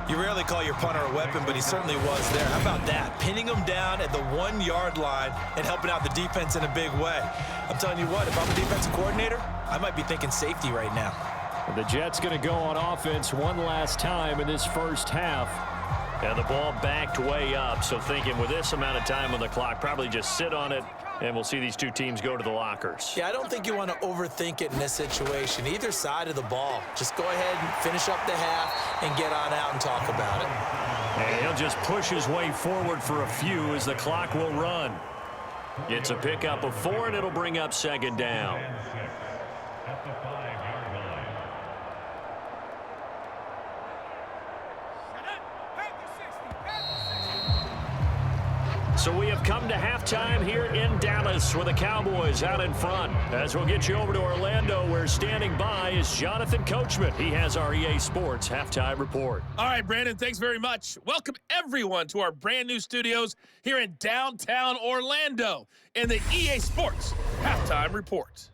You rarely call your punter a weapon, but he certainly was there. How about that? Pinning him down at the 1-yard line and helping out the defense in a big way. I'm telling you what, if I'm a defensive coordinator, I might be thinking safety right now. The Jets going to go on offense one last time in this first half. And the ball backed way up, so thinking with this amount of time on the clock, probably just sit on it, and we'll see these two teams go to the lockers. Yeah, I don't think you want to overthink it in this situation. Either side of the ball. Just go ahead and finish up the half and get on out and talk about it. And he'll just push his way forward for a few as the clock will run. It's a pickup of 4, and it'll bring up 2nd down. So we have come to halftime here in Dallas with the Cowboys out in front. As we'll get you over to Orlando, where standing by is Jonathan Coachman. He has our EA Sports halftime report. All right, Brandon, thanks very much. Welcome, everyone, to our brand new studios here in downtown Orlando in the EA Sports halftime report.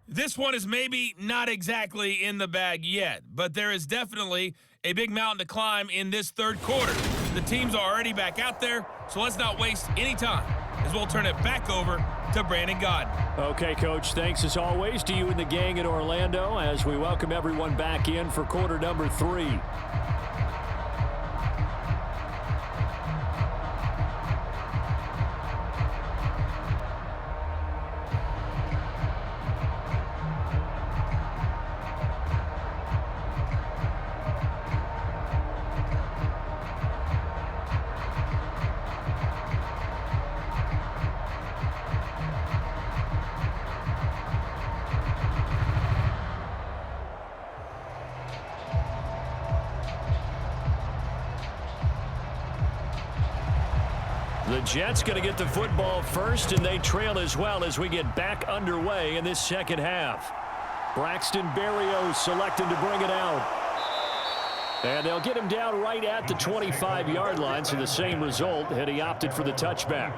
This one is maybe not exactly in the bag yet, but there is definitely a big mountain to climb in this 3rd quarter. The teams are already back out there, so let's not waste any time as we'll turn it back over to Brandon Godden. Okay, Coach, thanks as always to you and the gang in Orlando as we welcome everyone back in for quarter number 3. Jets going to get the football first, and they trail as well as we get back underway in this second half. Braxton Berrios selecting to bring it out. And they'll get him down right at the 25-yard line, so the same result, and he opted for the touchback.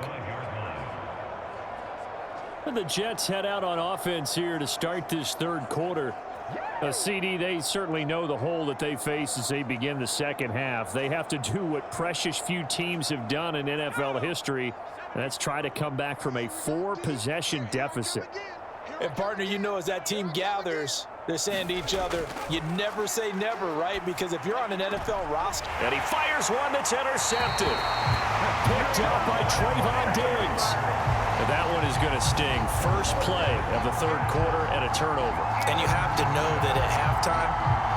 And the Jets head out on offense here to start this third quarter. CD, they certainly know the hole that they face as they begin the second half. They have to do what precious few teams have done in NFL history, and that's try to come back from a 4-possession deficit. And, partner, you know, as that team gathers, they're saying to each other, you never say never, right? Because if you're on an NFL roster. And he fires one that's intercepted. Picked up by Trayvon Diggs. And that one is going to sting. First play of the third quarter and a turnover. And you have to know that at halftime,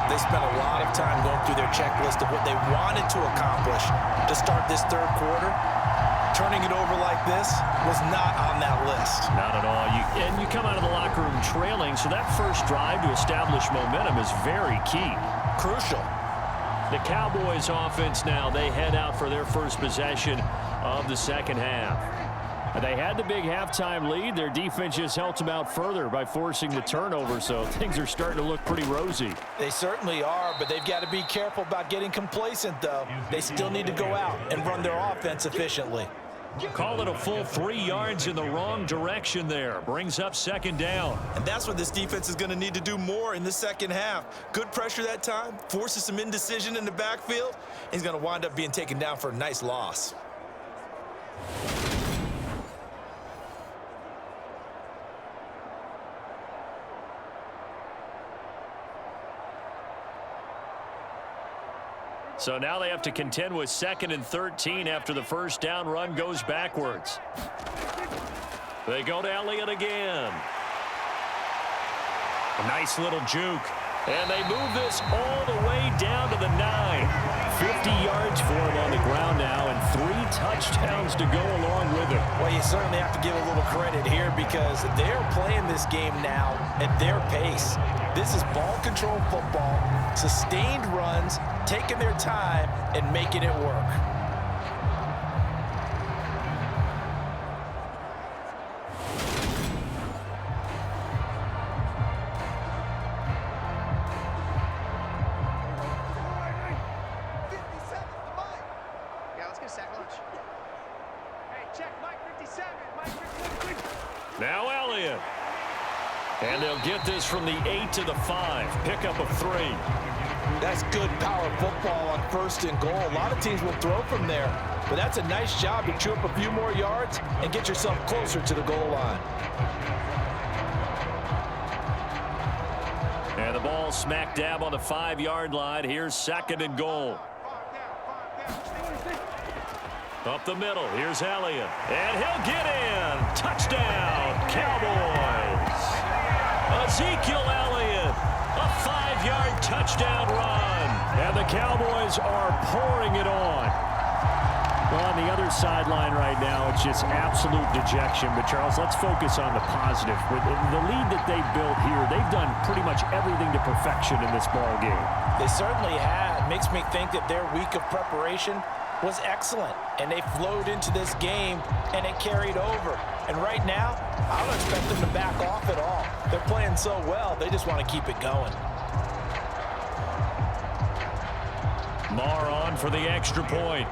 they spent a lot of time going through their checklist of what they wanted to accomplish to start this third quarter. Turning it over like this was not on that list. Not at all. And you come out of the locker room trailing, so that first drive to establish momentum is very key. Crucial. The Cowboys offense now, they head out for their first possession of the second half. They had the big halftime lead. Their defense just helped them out further by forcing the turnover, so things are starting to look pretty rosy. They certainly are, but they've got to be careful about getting complacent, though. They still need to go out and run their offense efficiently. Call it a full 3 yards in the wrong direction there. Brings up second down. And that's what this defense is going to need to do more in the second half. Good pressure that time, forces some indecision in the backfield. He's going to wind up being taken down for a nice loss. So now they have to contend with 2nd and 13 after the first down run goes backwards. They go to Elliott again. A nice little juke. And they move this all the way down to the 9. 50 yards for him on the ground now and 3 touchdowns to go along with it. Well, you certainly have to give a little credit here because they're playing this game now at their pace. This is ball control football, sustained runs, taking their time and making it work. Now Elliott. And they'll get this from the 8 to the 5. Pickup of 3. That's good power football on 1st and goal. A lot of teams will throw from there, but that's a nice job to chew up a few more yards and get yourself closer to the goal line. And the ball smack dab on the 5-yard line. Here's 2nd and goal. Up the middle. Here's Elliott. And he'll get in. Touchdown, Cowboys. Ezekiel Elliott. A 5-yard touchdown run. And the Cowboys are pouring it on. Well, on the other sideline right now, it's just absolute dejection. But, Charles, let's focus on the positive. With the lead that they've built here, they've done pretty much everything to perfection in this ball game. They certainly have. Makes me think that their week of preparation was excellent, and they flowed into this game, and it carried over. And right now, I don't expect them to back off at all. They're playing so well, they just want to keep it going. Marr on for the extra point.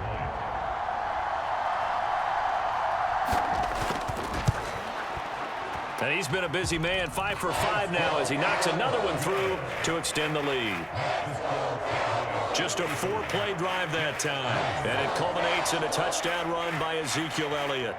And he's been a busy man, 5 for 5 now as he knocks another one through to extend the lead. Just a 4-play drive that time. And it culminates in a touchdown run by Ezekiel Elliott.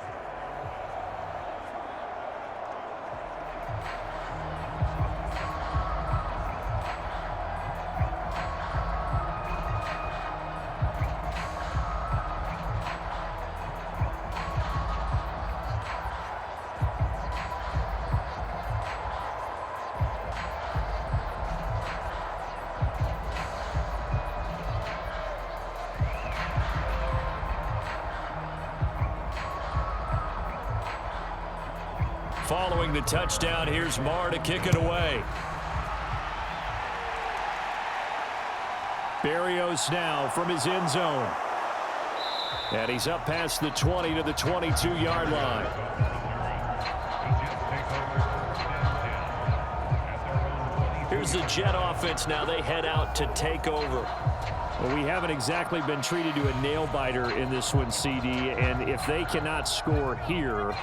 Following the touchdown, here's Marr to kick it away. Berrios now from his end zone. And he's up past the 20 to the 22-yard line. Here's the Jet offense now. They head out to take over. Well, we haven't exactly been treated to a nail-biter in this one, CD. And if they cannot score here,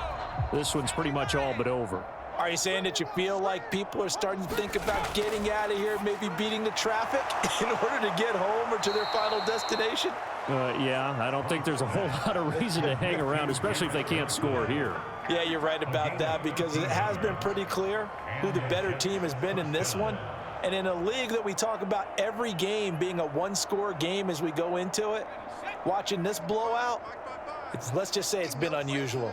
this one's pretty much all but over. Are you saying that you feel like people are starting to think about getting out of here, maybe beating the traffic in order to get home or to their final destination? Yeah, I don't think there's a whole lot of reason to hang around, especially if they can't score here. Yeah, you're right about that, because it has been pretty clear who the better team has been in this one. And in a league that we talk about every game being a one-score game as we go into it, watching this blowout, let's just say it's been unusual.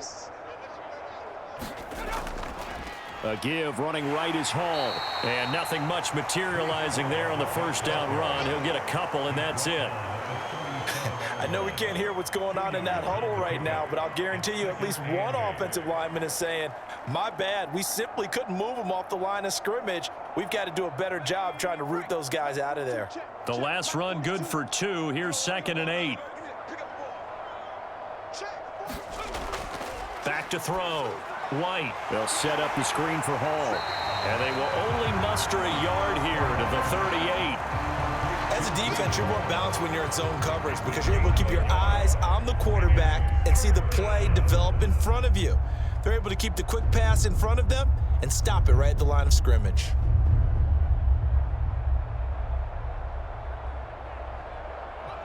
A give running right is Hall. And nothing much materializing there on the first down run. He'll get a couple, and that's it. I know we can't hear what's going on in that huddle right now, but I'll guarantee you at least one offensive lineman is saying, my bad, we simply couldn't move them off the line of scrimmage. We've got to do a better job trying to root those guys out of there. The last run good for 2. Here's 2nd and 8. Back to throw. White. They'll set up the screen for Hall. And they will only muster a yard here to the 38. As a defense, you're more balanced when you're in zone coverage because you're able to keep your eyes on the quarterback and see the play develop in front of you. They're able to keep the quick pass in front of them and stop it right at the line of scrimmage.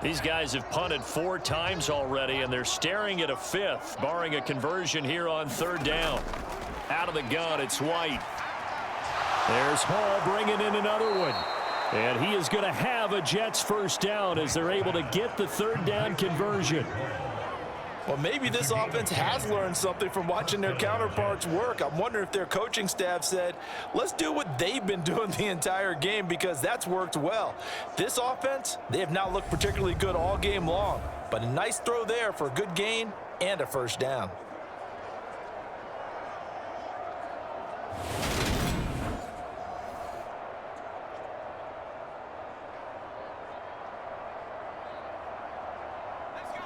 These guys have punted 4 times already, and they're staring at a 5th, barring a conversion here on 3rd down. Out of the gun, it's White. There's Hall bringing in another one. And he is going to have a Jets first down as they're able to get the 3rd down conversion. Well, maybe this offense has learned something from watching their counterparts work. I'm wondering if their coaching staff said, let's do what they've been doing the entire game, because that's worked well. This offense, they have not looked particularly good all game long, but a nice throw there for a good gain and a first down.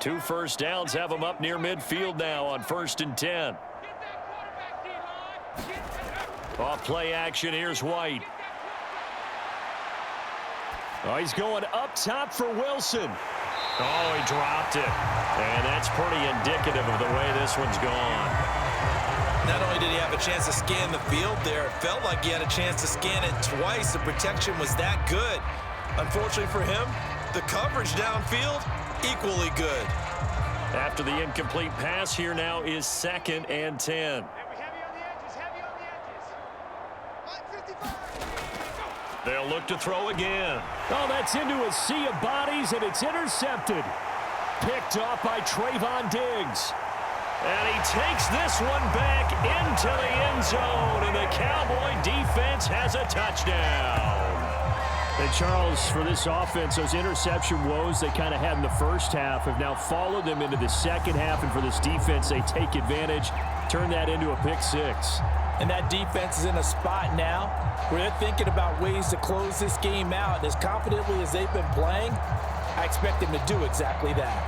Two first downs have them up near midfield now on 1st and 10. Off play action, here's White. Oh, he's going up top for Wilson. Oh, he dropped it. And that's pretty indicative of the way this one's gone. Not only did he have a chance to scan the field there, it felt like he had a chance to scan it twice. The protection was that good. Unfortunately for him, the coverage downfield, equally good. After the incomplete pass, here now is 2nd and 10. They'll look to throw again. Oh, that's into a sea of bodies, and it's intercepted. Picked off by Trayvon Diggs. And he takes this one back into the end zone, and the Cowboy defense has a touchdown. And Charles, for this offense, those interception woes they kind of had in the first half have now followed them into the second half. And for this defense, they take advantage, turn that into a pick 6. And that defense is in a spot now where they're thinking about ways to close this game out. And as confidently as they've been playing, I expect them to do exactly that.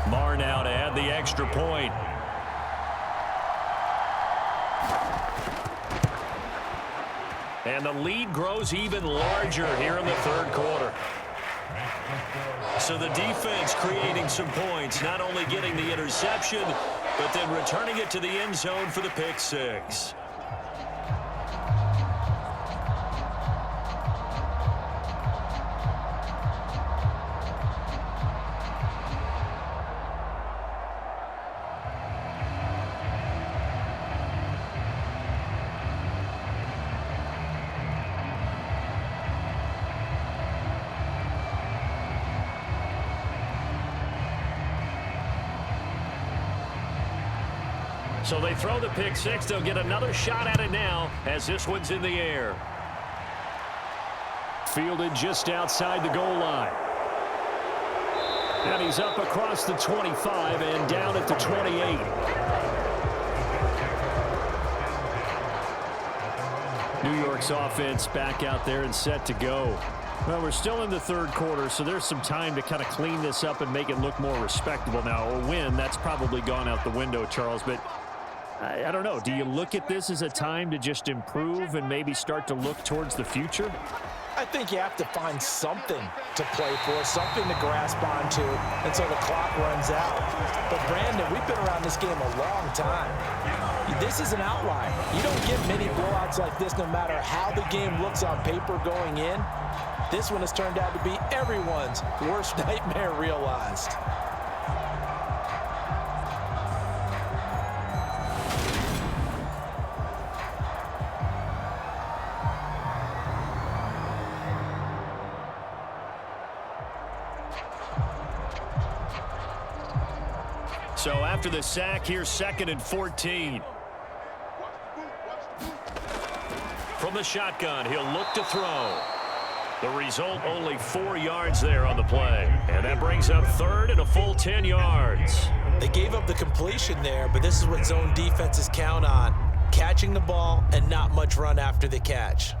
Marr now to add the extra point. And the lead grows even larger here in the 3rd quarter. So the defense creating some points, not only getting the interception, but then returning it to the end zone for the pick 6. So they throw the pick 6. They'll get another shot at it now as this one's in the air. Fielded just outside the goal line. And he's up across the 25 and down at the 28. New York's offense back out there and set to go. Well, we're still in the third quarter, so there's some time to kind of clean this up and make it look more respectable now. A win, that's probably gone out the window, Charles, but I don't know. Do you look at this as a time to just improve and maybe start to look towards the future? I think you have to find something to play for, something to grasp onto until the clock runs out. But, Brandon, we've been around this game a long time. This is an outlier. You don't get many blowouts like this no matter how the game looks on paper going in. This one has turned out to be everyone's worst nightmare realized. So after the sack, here's 2nd and 14. From the shotgun, he'll look to throw. The result, only 4 yards there on the play. And that brings up 3rd and a full 10 yards. They gave up the completion there, but this is what zone defenses count on. Catching the ball and not much run after the catch.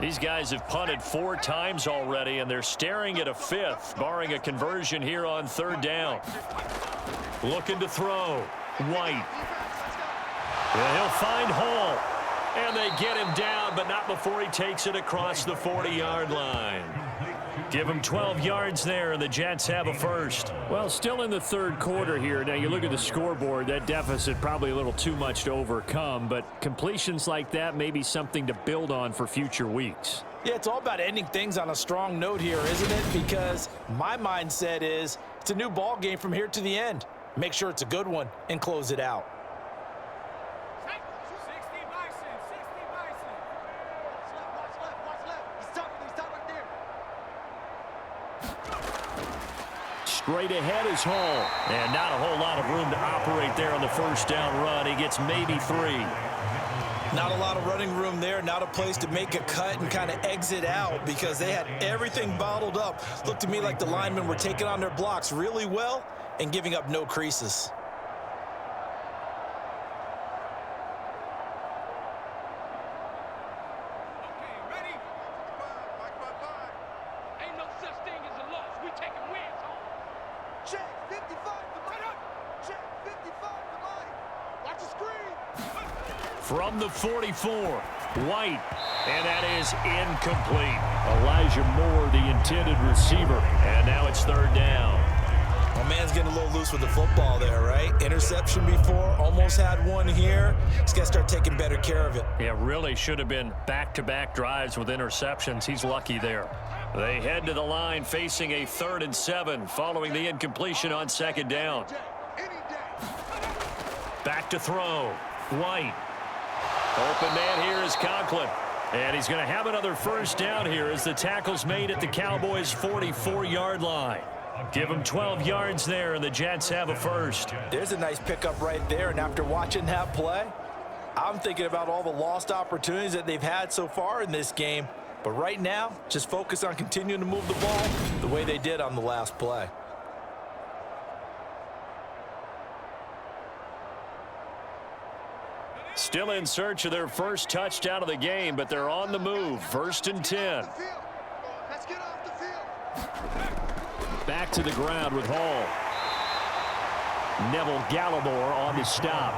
These guys have punted 4 times already, and they're staring at a 5th, barring a conversion here on 3rd down. Looking to throw. White. And he'll find Hall. And they get him down, but not before he takes it across the 40-yard line. Give him 12 yards there, and the Jets have a first. Well, still in the third quarter here. Now, you look at the scoreboard, that deficit probably a little too much to overcome, but completions like that may be something to build on for future weeks. Yeah, it's all about ending things on a strong note here, isn't it? Because my mindset is it's a new ball game from here to the end. Make sure it's a good one and close it out. Straight ahead is Hall. And not a whole lot of room to operate there on the first down run. He gets maybe 3. Not a lot of running room there. Not a place to make a cut and kind of exit out because they had everything bottled up. Looked to me like the linemen were taking on their blocks really well and giving up no creases. From the 44, White, and that is incomplete. Elijah Moore, the intended receiver, and now it's 3rd down. My man's getting a little loose with the football there, right? Interception before, almost had one here. He's got to start taking better care of it. Yeah, really should have been back-to-back drives with interceptions. He's lucky there. They head to the line facing a 3rd and 7 following the incompletion on 2nd down. Back to throw. White. Open man here is Conklin. And he's going to have another first down here as the tackle's made at the Cowboys' 44-yard line. Give him 12 yards there, and the Jets have a first. There's a nice pickup right there, and after watching that play, I'm thinking about all the lost opportunities that they've had so far in this game. But right now, just focus on continuing to move the ball the way they did on the last play. Still in search of their first touchdown of the game, but they're on the move. 1st and 10. Back to the ground with Hall. Neville Gallimore on the stop.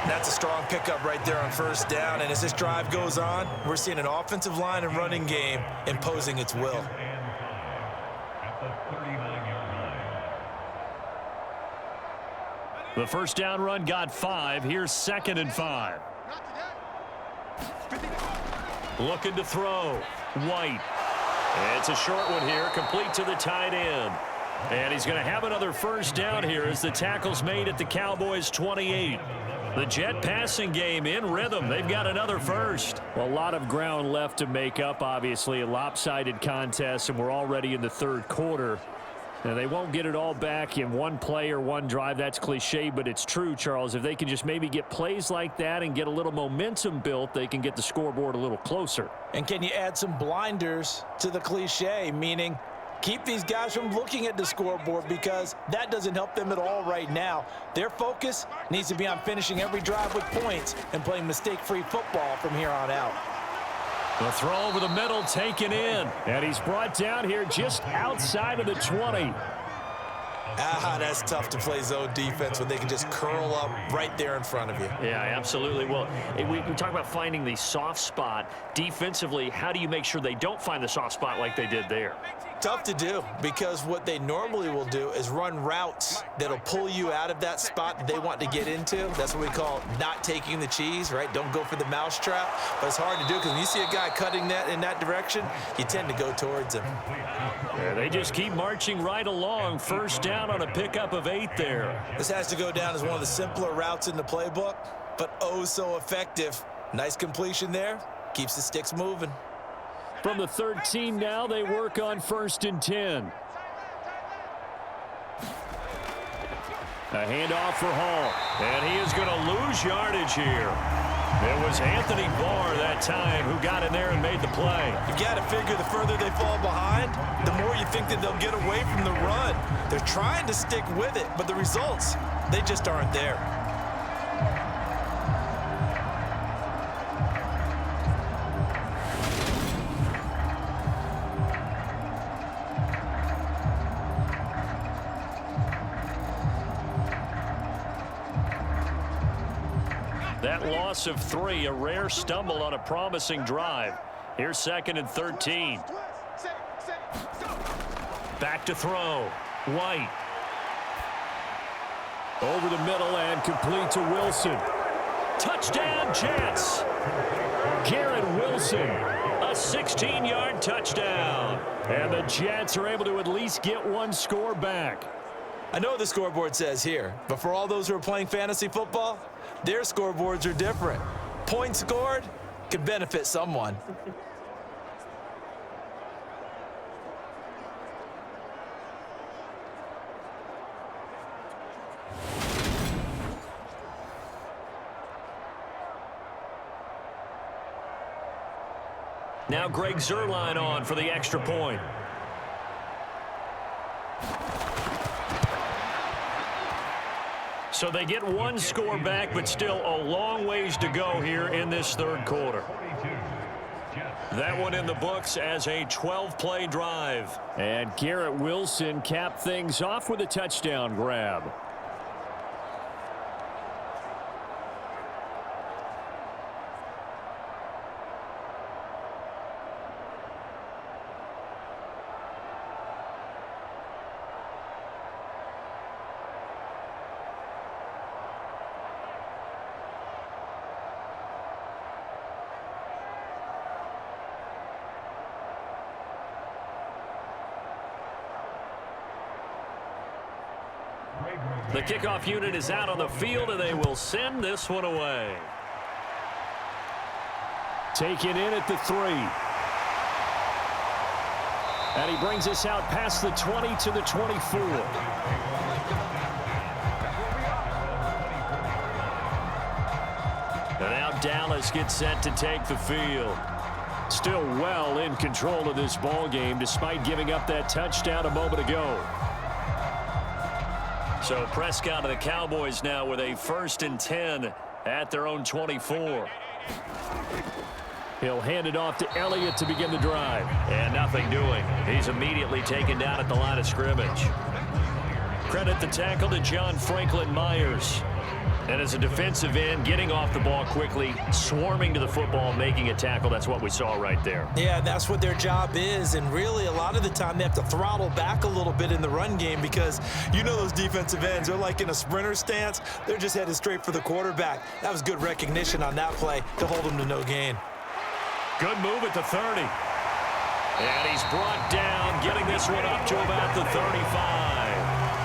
That's a strong pickup right there on 1st down, and as this drive goes on, we're seeing an offensive line and running game imposing its will. The first down run got 5. Here's 2nd and 5. Looking to throw. White. It's a short one here, complete to the tight end. And he's going to have another first down here as the tackle's made at the Cowboys' 28. The Jet passing game in rhythm. They've got another first. Well, a lot of ground left to make up, obviously. A lopsided contest, and we're already in the third quarter. Now, they won't get it all back in one play or one drive. That's cliche, but it's true, Charles. If they can just maybe get plays like that and get a little momentum built, they can get the scoreboard a little closer. And can you add some blinders to the cliche, meaning keep these guys from looking at the scoreboard because that doesn't help them at all right now. Their focus needs to be on finishing every drive with points and playing mistake-free football from here on out. The throw over the middle taken in. And he's brought down here just outside of the 20. That's tough to play zone defense when they can just curl up right there in front of you. Yeah, absolutely. Well, we talk about finding the soft spot. Defensively, how do you make sure they don't find the soft spot like they did there? Tough to do, because what they normally will do is run routes that'll pull you out of that spot that they want to get into. That's what we call not taking the cheese, right? Don't go for the mousetrap. But it's hard to do because when you see a guy cutting that in that direction, you tend to go towards him. Yeah, they just keep marching right along. First down on a pickup of 8 there. This has to go down as one of the simpler routes in the playbook, but oh so effective. Nice completion there. Keeps the sticks moving. From the 13 now, they work on 1st and 10. A handoff for Hall, and he is going to lose yardage here. It was Anthony Barr that time who got in there and made the play. You got to figure the further they fall behind, the more you think that they'll get away from the run. They're trying to stick with it, but the results, they just aren't there. That loss of 3, a rare stumble on a promising drive. Here's 2nd and 13. Back to throw. White. Over the middle and complete to Wilson. Touchdown, Jets. Garrett Wilson, a 16-yard touchdown. And the Jets are able to at least get one score back. I know the scoreboard says here, but for all those who are playing fantasy football, their scoreboards are different. Points scored could benefit someone. Now Greg Zuerlein on for the extra point. So they get one score back, but still a long ways to go here in this 3rd quarter. That one in the books as a 12-play drive. And Garrett Wilson capped things off with a touchdown grab. The kickoff unit is out on the field, and they will send this one away. Taken in at the 3. And he brings us out past the 20 to the 24. And now Dallas gets set to take the field. Still well in control of this ball game, despite giving up that touchdown a moment ago. So Prescott and the Cowboys now with a 1st and 10 at their own 24. He'll hand it off to Elliott to begin the drive. And nothing doing. He's immediately taken down at the line of scrimmage. Credit the tackle to John Franklin Myers. And as a defensive end, getting off the ball quickly, swarming to the football, making a tackle. That's what we saw right there. Yeah, that's what their job is. And really, a lot of the time, they have to throttle back a little bit in the run game because you know those defensive ends, they're like in a sprinter stance. They're just headed straight for the quarterback. That was good recognition on that play to hold them to no gain. Good move at the 30. And he's brought down, getting this one up to about the 35.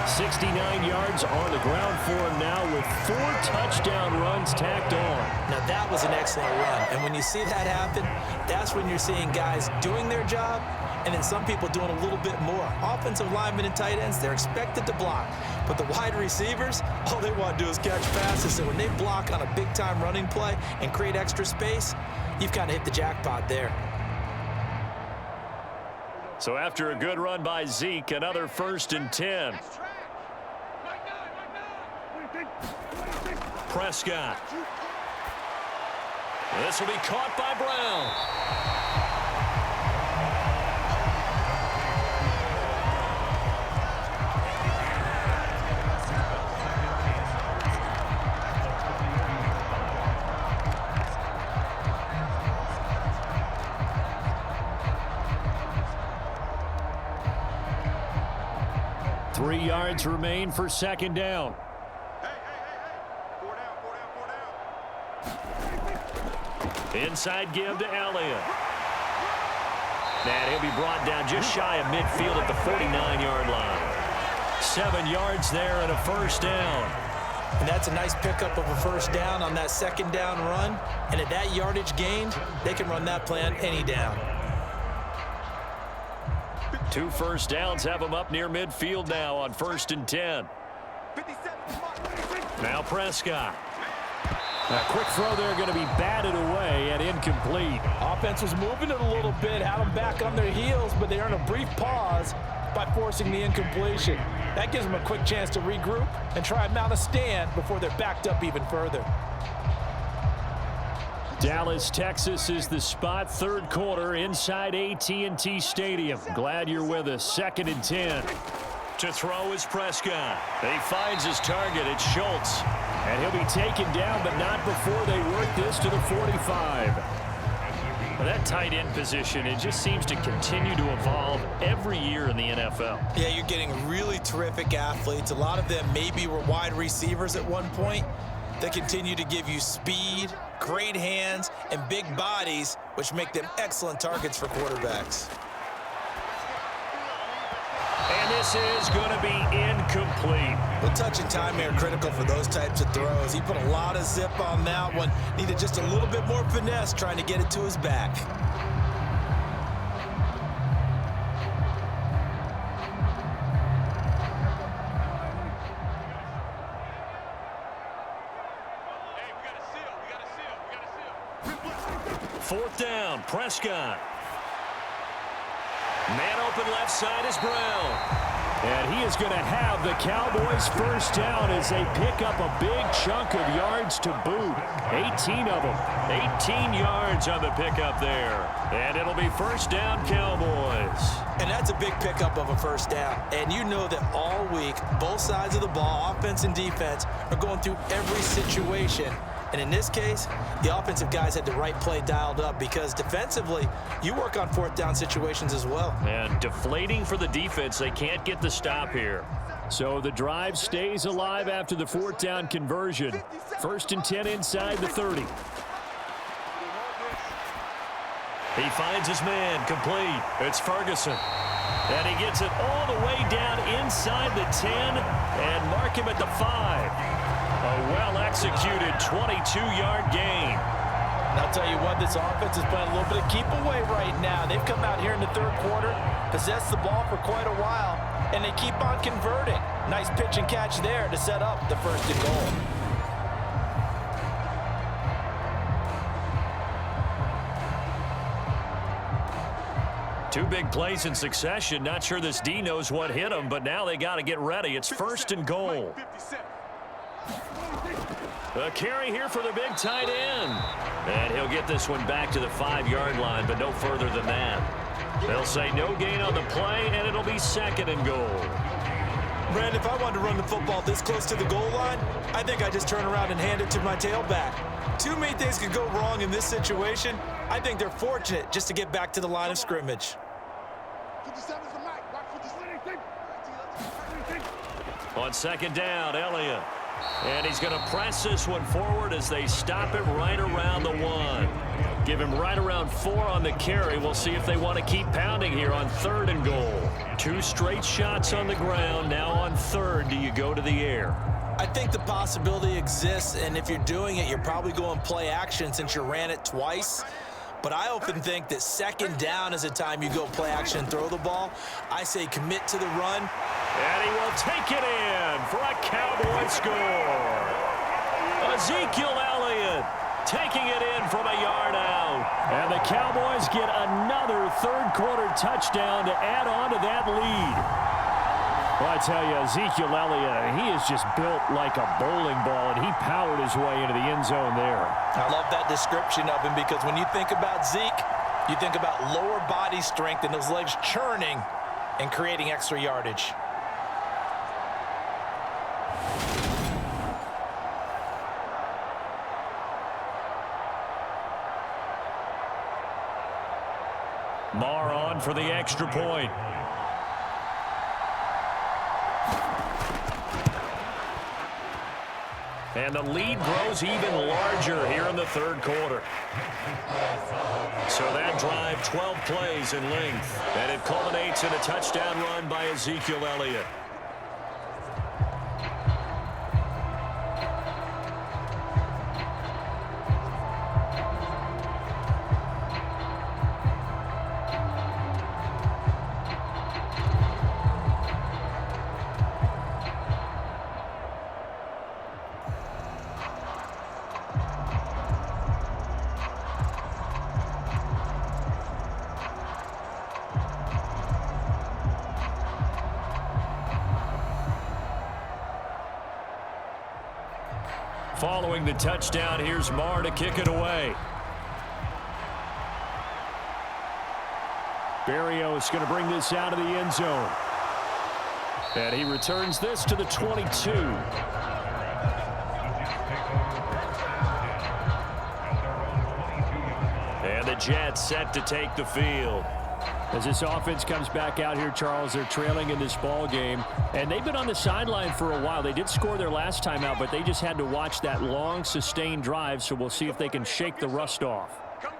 69 yards on the ground for him now with 4 touchdown runs tacked on. Now, that was an excellent run. And when you see that happen, that's when you're seeing guys doing their job and then some people doing a little bit more. Offensive linemen and tight ends, they're expected to block. But the wide receivers, all they want to do is catch passes. So when they block on a big-time running play and create extra space, you've kind of hit the jackpot there. So after a good run by Zeke, another 1st and 10. Prescott. This will be caught by Brown. 3 yards remain for second down. Inside give to Elliott. And he'll be brought down just shy of midfield at the 49-yard line. 7 yards there and a first down. And that's a nice pickup of a first down on that second down run. And at that yardage gained, they can run that play on any down. 2 first downs have them up near midfield now on 1st and 10. Now Prescott. A quick throw there going to be batted away and incomplete. Offense was moving it a little bit, had them back on their heels, but they earned a brief pause by forcing the incompletion. That gives them a quick chance to regroup and try and mount a stand before they're backed up even further. Dallas, Texas is the spot. 3rd quarter inside AT&T Stadium. Glad you're with us. 2nd and 10. To throw is Prescott. He finds his target. It's Schultz. And he'll be taken down, but not before they work this to the 45. Well, that tight end position, it just seems to continue to evolve every year in the NFL. Yeah, you're getting really terrific athletes. A lot of them maybe were wide receivers at one point. They continue to give you speed, great hands, and big bodies, which make them excellent targets for quarterbacks. And this is going to be incomplete. Well, touch and time are critical for those types of throws. He put a lot of zip on that one. Needed just a little bit more finesse trying to get it to his back. Fourth down, Prescott. Man open left side is Brown. And he is going to have the Cowboys first down as they pick up a big chunk of yards to boot. 18 of them. 18 yards on the pickup there. And it'll be first down Cowboys. And that's a big pickup of a first down. And you know that all week, both sides of the ball, offense and defense, are going through every situation. And in this case, the offensive guys had the right play dialed up because defensively, you work on 4th down situations as well. And deflating for the defense. They can't get the stop here. So the drive stays alive after the 4th down conversion. 1st and 10 inside the 30. He finds his man complete. It's Ferguson. And he gets it all the way down inside the 10 and mark him at the 5. A well-executed 22-yard gain. And I'll tell you what, this offense is playing a little bit of keep away right now. They've come out here in the 3rd quarter, possessed the ball for quite a while, and they keep on converting. Nice pitch and catch there to set up the 1st and goal. Two big plays in succession. Not sure this D knows what hit him, but now they got to get ready. It's 1st and goal. A carry here for the big tight end. And he'll get this one back to the 5-yard line, but no further than that. They'll say no gain on the play, and it'll be 2nd and goal. Brandon, if I wanted to run the football this close to the goal line, I think I just turn around and hand it to my tailback. Too many things could go wrong in this situation. I think they're fortunate just to get back to the line of scrimmage. On 2nd down, Elliott. And he's going to press this one forward as they stop him right around the 1. Give him right around 4 on the carry. We'll see if they want to keep pounding here on 3rd and goal. 2 straight shots on the ground. Now on 3rd, do you go to the air? I think the possibility exists, and if you're doing it, you're probably going play action since you ran it twice. But I often think that 2nd down is a time you go play action and throw the ball. I say commit to the run. And he will take it in for a Cowboy score. Ezekiel Elliott taking it in from a yard out. And the Cowboys get another 3rd quarter touchdown to add on to that lead. Well, I tell you, Ezekiel Elliott, he is just built like a bowling ball, and he powered his way into the end zone there. I love that description of him because when you think about Zeke, you think about lower body strength and those legs churning and creating extra yardage. Marr on for the extra point. And the lead grows even larger here in the third quarter. So that drive, 12 plays in length. And it culminates in a touchdown run by Ezekiel Elliott. Following the touchdown, here's Marr to kick it away. Berrios going to bring this out of the end zone. And he returns this to the 22. And the Jets set to take the field. As this offense comes back out here, Charles, they're trailing in this ball game, and they've been on the sideline for a while. They did score their last time out, but they just had to watch that long, sustained drive, so we'll see if they can shake the rust off.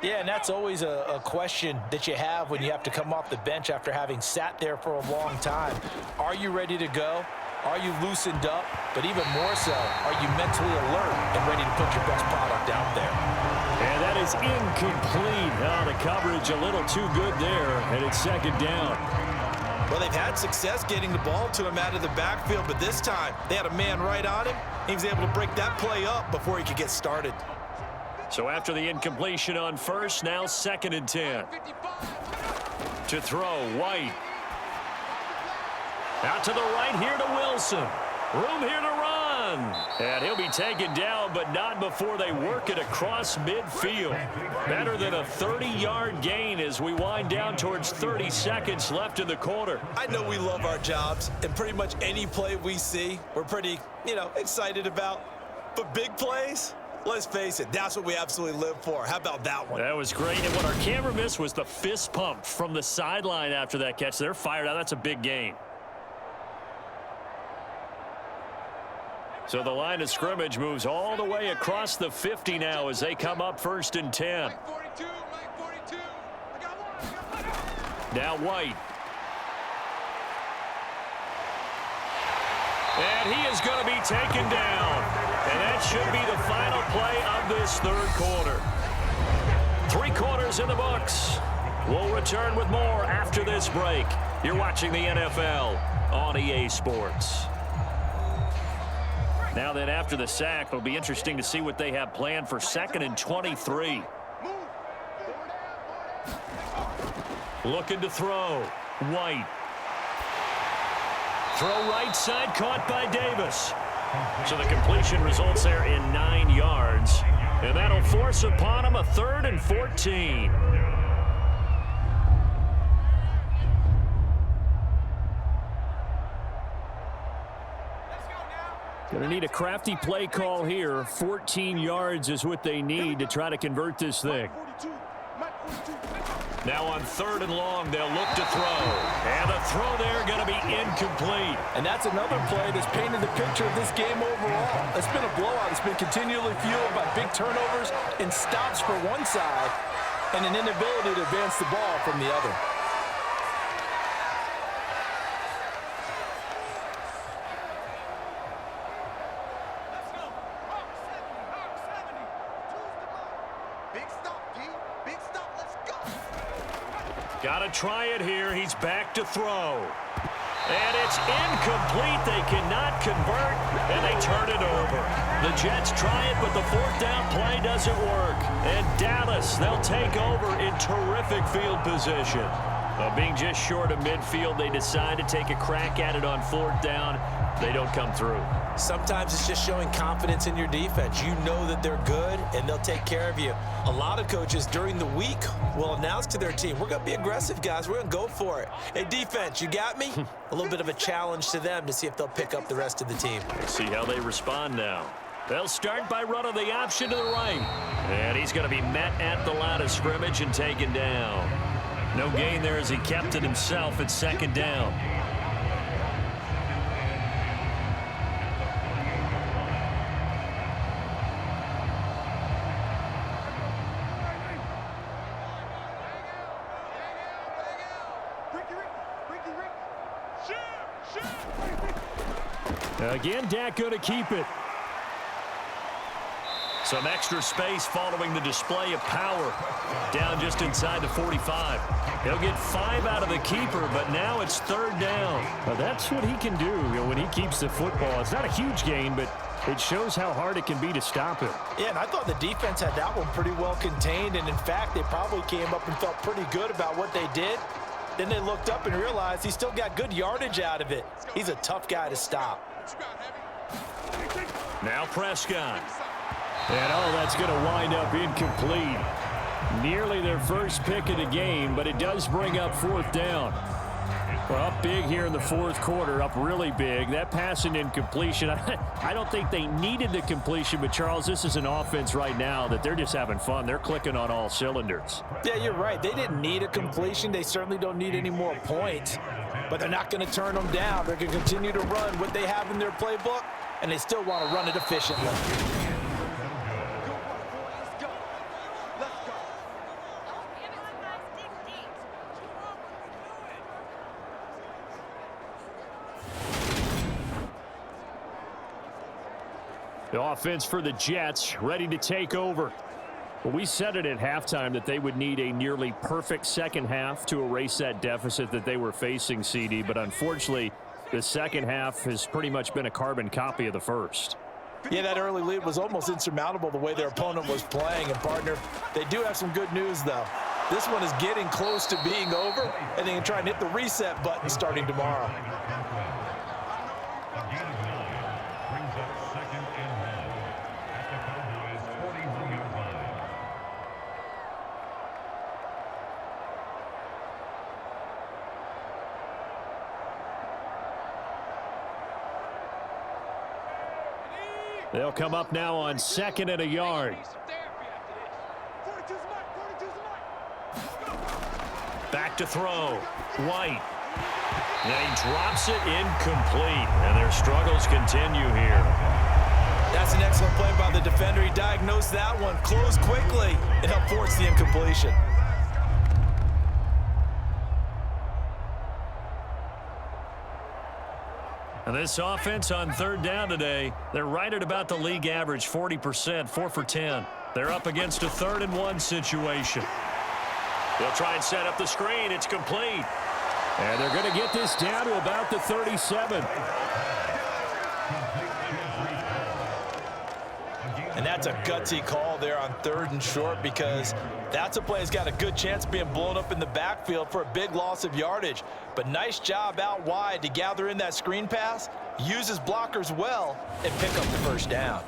Yeah, and that's always a question that you have when you have to come off the bench after having sat there for a long time. Are you ready to go? Are you loosened up? But even more so, are you mentally alert and ready to put your best product out there? And that is incomplete. Oh, the coverage a little too good there, and it's second down. Well, they've had success getting the ball to him out of the backfield, but this time they had a man right on him. He was able to break that play up before he could get started. So after the incompletion on first, now 2nd and 10. To throw, White. Out to the right here to Wilson. Room here to run. And he'll be taken down, but not before they work it across midfield. Better than a 30-yard gain as we wind down towards 30 seconds left in the quarter. I know we love our jobs, and pretty much any play we see, we're pretty, excited about. But big plays, let's face it, that's what we absolutely live for. How about that one? That was great. And what our camera missed was the fist pump from the sideline after that catch. They're fired out. That's a big gain. So the line of scrimmage moves all the way across the 50 now as they come up 1st and 10. Now White. And he is going to be taken down. And that should be the final play of this third quarter. 3 quarters in the books. We'll return with more after this break. You're watching the NFL on EA Sports. Now then, after the sack, it'll be interesting to see what they have planned for 2nd and 23. Looking to throw. White. Throw right side, caught by Davis. So the completion results there in 9 yards. And that'll force upon him a 3rd and 14. Going to need a crafty play call here. 14 yards is what they need to try to convert this thing. Now on 3rd and long, they'll look to throw. And the throw there going to be incomplete. And that's another play that's painted the picture of this game overall. It's been a blowout. It's been continually fueled by big turnovers and stops for one side and an inability to advance the ball from the other. Got to try it here. He's back to throw. And it's incomplete. They cannot convert, and they turn it over. The Jets try it, but the 4th down play doesn't work. And Dallas, they'll take over in terrific field position. Being just short of midfield, they decide to take a crack at it on 4th down. They don't come through. Sometimes it's just showing confidence in your defense. You know that they're good, and they'll take care of you. A lot of coaches during the week will announce to their team, we're going to be aggressive, guys. We're going to go for it. Hey, defense, you got me? A little bit of a challenge to them to see if they'll pick up the rest of the team. See how they respond now. They'll start by running the option to the right. And he's going to be met at the line of scrimmage and taken down. No gain there as he kept it himself at 2nd down. Again, Dak going to keep it. Some extra space following the display of power. Down just inside the 45. He'll get 5 out of the keeper, but now it's 3rd down. Well, that's what he can do when he keeps the football. It's not a huge gain, but it shows how hard it can be to stop it. Yeah, and I thought the defense had that one pretty well contained, and in fact, they probably came up and felt pretty good about what they did. Then they looked up and realized he still got good yardage out of it. He's a tough guy to stop. Now Prescott. And that's going to wind up incomplete. Nearly their first pick of the game, but it does bring up 4th down. Well, up big here in the 4th quarter, up really big. That pass and incompletion, I don't think they needed the completion, but Charles, this is an offense right now that they're just having fun. They're clicking on all cylinders. Yeah, you're right. They didn't need a completion. They certainly don't need any more points, but they're not going to turn them down. They're going to continue to run what they have in their playbook, and they still want to run it efficiently. The offense for the Jets ready to take over. Well, we said it at halftime that they would need a nearly perfect second half to erase that deficit that they were facing, CD, but unfortunately, the second half has pretty much been a carbon copy of the first. Yeah, that early lead was almost insurmountable the way their opponent was playing. And, partner, they do have some good news, though. This one is getting close to being over, and they can try and hit the reset button starting tomorrow. They'll come up now on 2nd and a yard. Back to throw. White. And he drops it incomplete. And their struggles continue here. That's an excellent play by the defender. He diagnosed that one, closed quickly, and helped force the incompletion. And this offense on 3rd down today, they're right at about the league average, 40%, 4 for 10. They're up against a 3rd and 1 situation. They'll try and set up the screen. It's complete. And they're going to get this down to about the 37. And that's a gutsy call there on 3rd and short, because that's a play that's got a good chance of being blown up in the backfield for a big loss of yardage. But nice job out wide to gather in that screen pass, use his blockers well, and pick up the first down.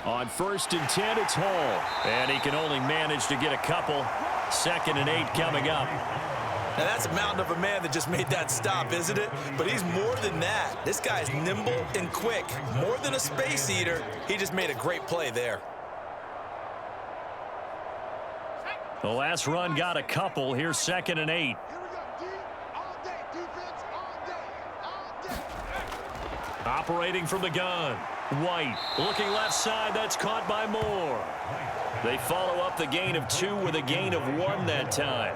On 1st and 10, it's Hall. And he can only manage to get a couple. 2nd and 8 coming up. Now, that's a mountain of a man that just made that stop, isn't it? But he's more than that. This guy's nimble and quick. More than a space eater, he just made a great play there. The last run got a couple. Here's 2nd and 8. Operating from the gun. White looking left side. That's caught by Moore. They follow up the gain of 2 with a gain of 1 that time.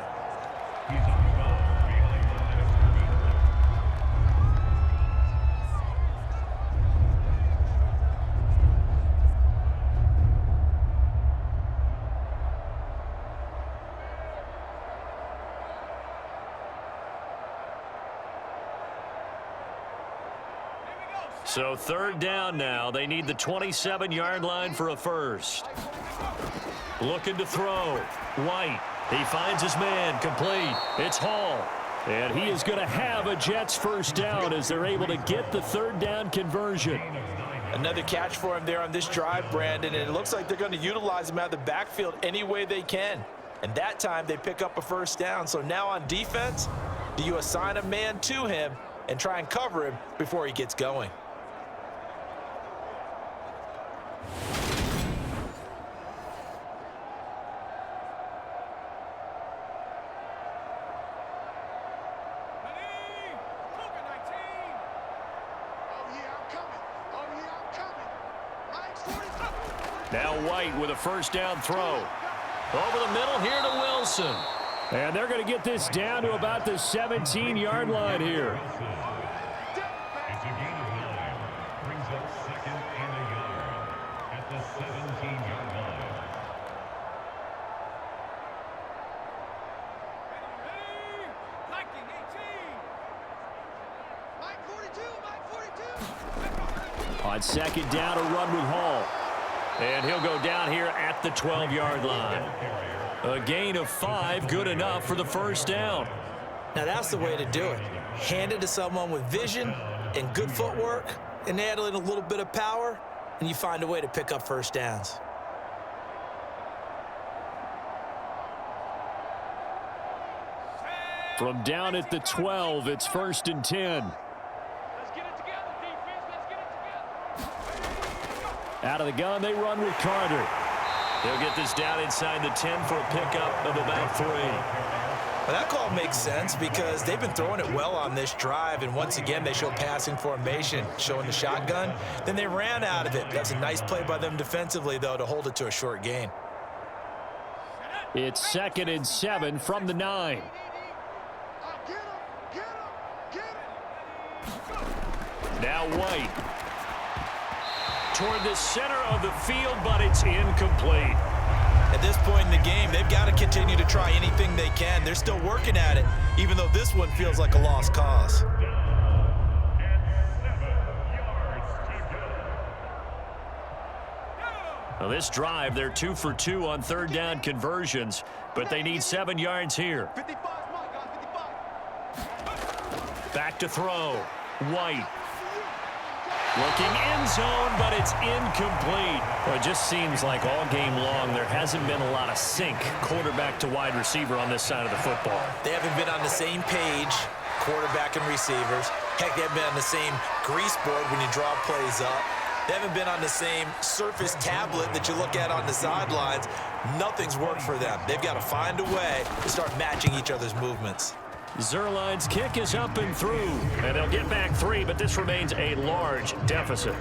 So 3rd down now. They need the 27-yard line for a first. Looking to throw. White. He finds his man. Complete. It's Hall. And he is going to have a Jets first down as they're able to get the 3rd down conversion. Another catch for him there on this drive, Brandon, and it looks like they're going to utilize him out of the backfield any way they can. And that time they pick up a first down. So now on defense, do you assign a man to him and try and cover him before he gets going? Now White with a first down throw. Over the middle here to Wilson. And they're going to get this down to about the 17-yard line here. It's a gain of 9. Brings up 2nd and a yard at the 17-yard line. Liking 18. Mike 42. On second down, a run with Hall. And he'll go down here at the 12-yard line. A gain of 5, good enough for the first down. Now that's the way to do it. Hand it to someone with vision and good footwork, and add in a little bit of power, and you find a way to pick up first downs. From down at the 12, it's 1st and 10. Let's get it together, defense. Let's get it together. Out of the gun, they run with Carter. They'll get this down inside the 10 for a pickup of about 3. Well, that call makes sense because they've been throwing it well on this drive, and once again, they show passing formation, showing the shotgun. Then they ran out of it. That's a nice play by them defensively, though, to hold it to a short gain. It's 2nd and 7 from the 9. Now White. Toward the center of the field, but it's incomplete. At this point in the game, they've got to continue to try anything they can. They're still working at it, even though this one feels like a lost cause. Well, this drive, they're 2 for 2 on third down conversions, but they need 7 yards here. 55 is mine, guys. 55. Back to throw. White. Looking end zone, but it's incomplete. Well, it just seems like all game long there hasn't been a lot of sync quarterback to wide receiver on this side of the football. They haven't been on the same page, quarterback and receivers. Heck, they haven't been on the same grease board when you draw plays up. They haven't been on the same surface tablet that you look at on the sidelines. Nothing's worked for them. They've got to find a way to start matching each other's movements. Zerline's kick is up and through, and they'll get back 3, but this remains a large deficit.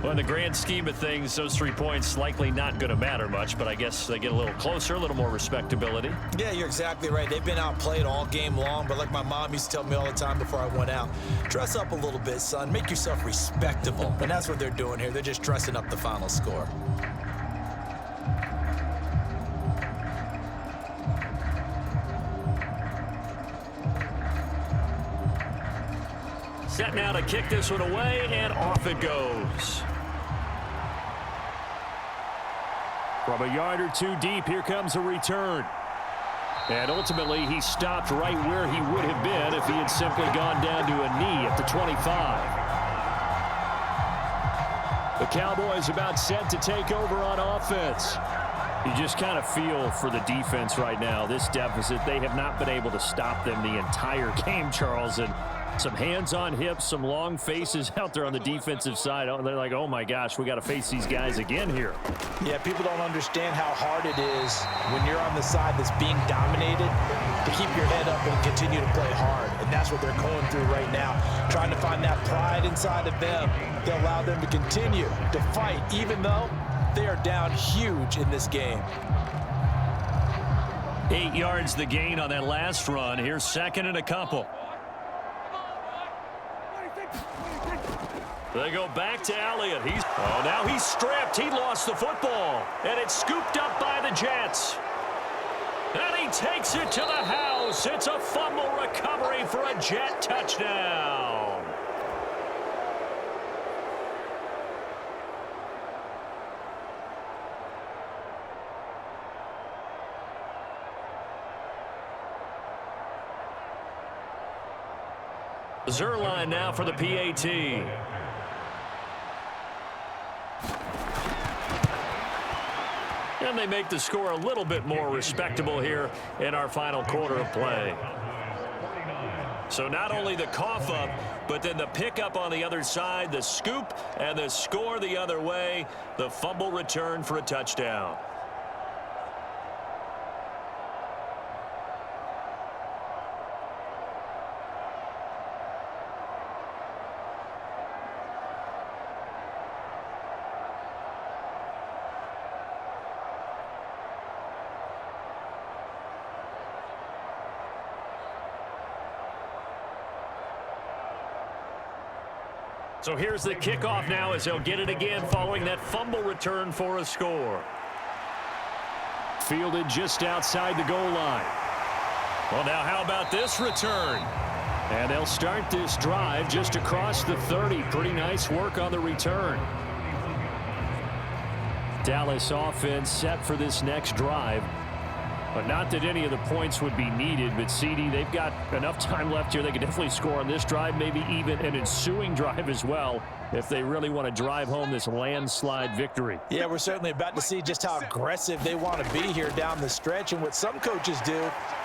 Well, in the grand scheme of things, those 3 points likely not going to matter much, but I guess they get a little closer, a little more respectability. Yeah, you're exactly right. They've been outplayed all game long, but like my mom used to tell me all the time before I went out, dress up a little bit, son. Make yourself respectable. And that's what they're doing here. They're just dressing up the final score. Set now to kick this one away, and off it goes. From a yard or 2 deep, here comes a return. And ultimately, he stopped right where he would have been if he had simply gone down to a knee at the 25. The Cowboys about set to take over on offense. You just kind of feel for the defense right now. This deficit, they have not been able to stop them the entire game, Charles. And some hands on hips, some long faces out there on the defensive side. They're like, oh my gosh, we got to face these guys again here. Yeah, people don't understand how hard it is when you're on the side that's being dominated to keep your head up and continue to play hard. And that's what they're going through right now, trying to find that pride inside of them to allow them to continue to fight, even though they are down huge in this game. 8 yards the gain on that last run. Here's 2nd and a couple. They go back to Elliott. Now he's stripped. He lost the football. And it's scooped up by the Jets. And he takes it to the house. It's a fumble recovery for a Jet touchdown. Zerline now for the PAT. And they make the score a little bit more respectable here in our final quarter of play. So not only the cough up, but then the pickup on the other side, the scoop, and the score the other way, the fumble return for a touchdown. So here's the kickoff now as they'll get it again following that fumble return for a score. Fielded just outside the goal line. Well, now how about this return? And they'll start this drive just across the 30. Pretty nice work on the return. Dallas offense set for this next drive. But not that any of the points would be needed, but CD, they've got enough time left here. They could definitely score on this drive, maybe even an ensuing drive as well, if they really want to drive home this landslide victory. Yeah, we're certainly about to see just how aggressive they want to be here down the stretch. And what some coaches do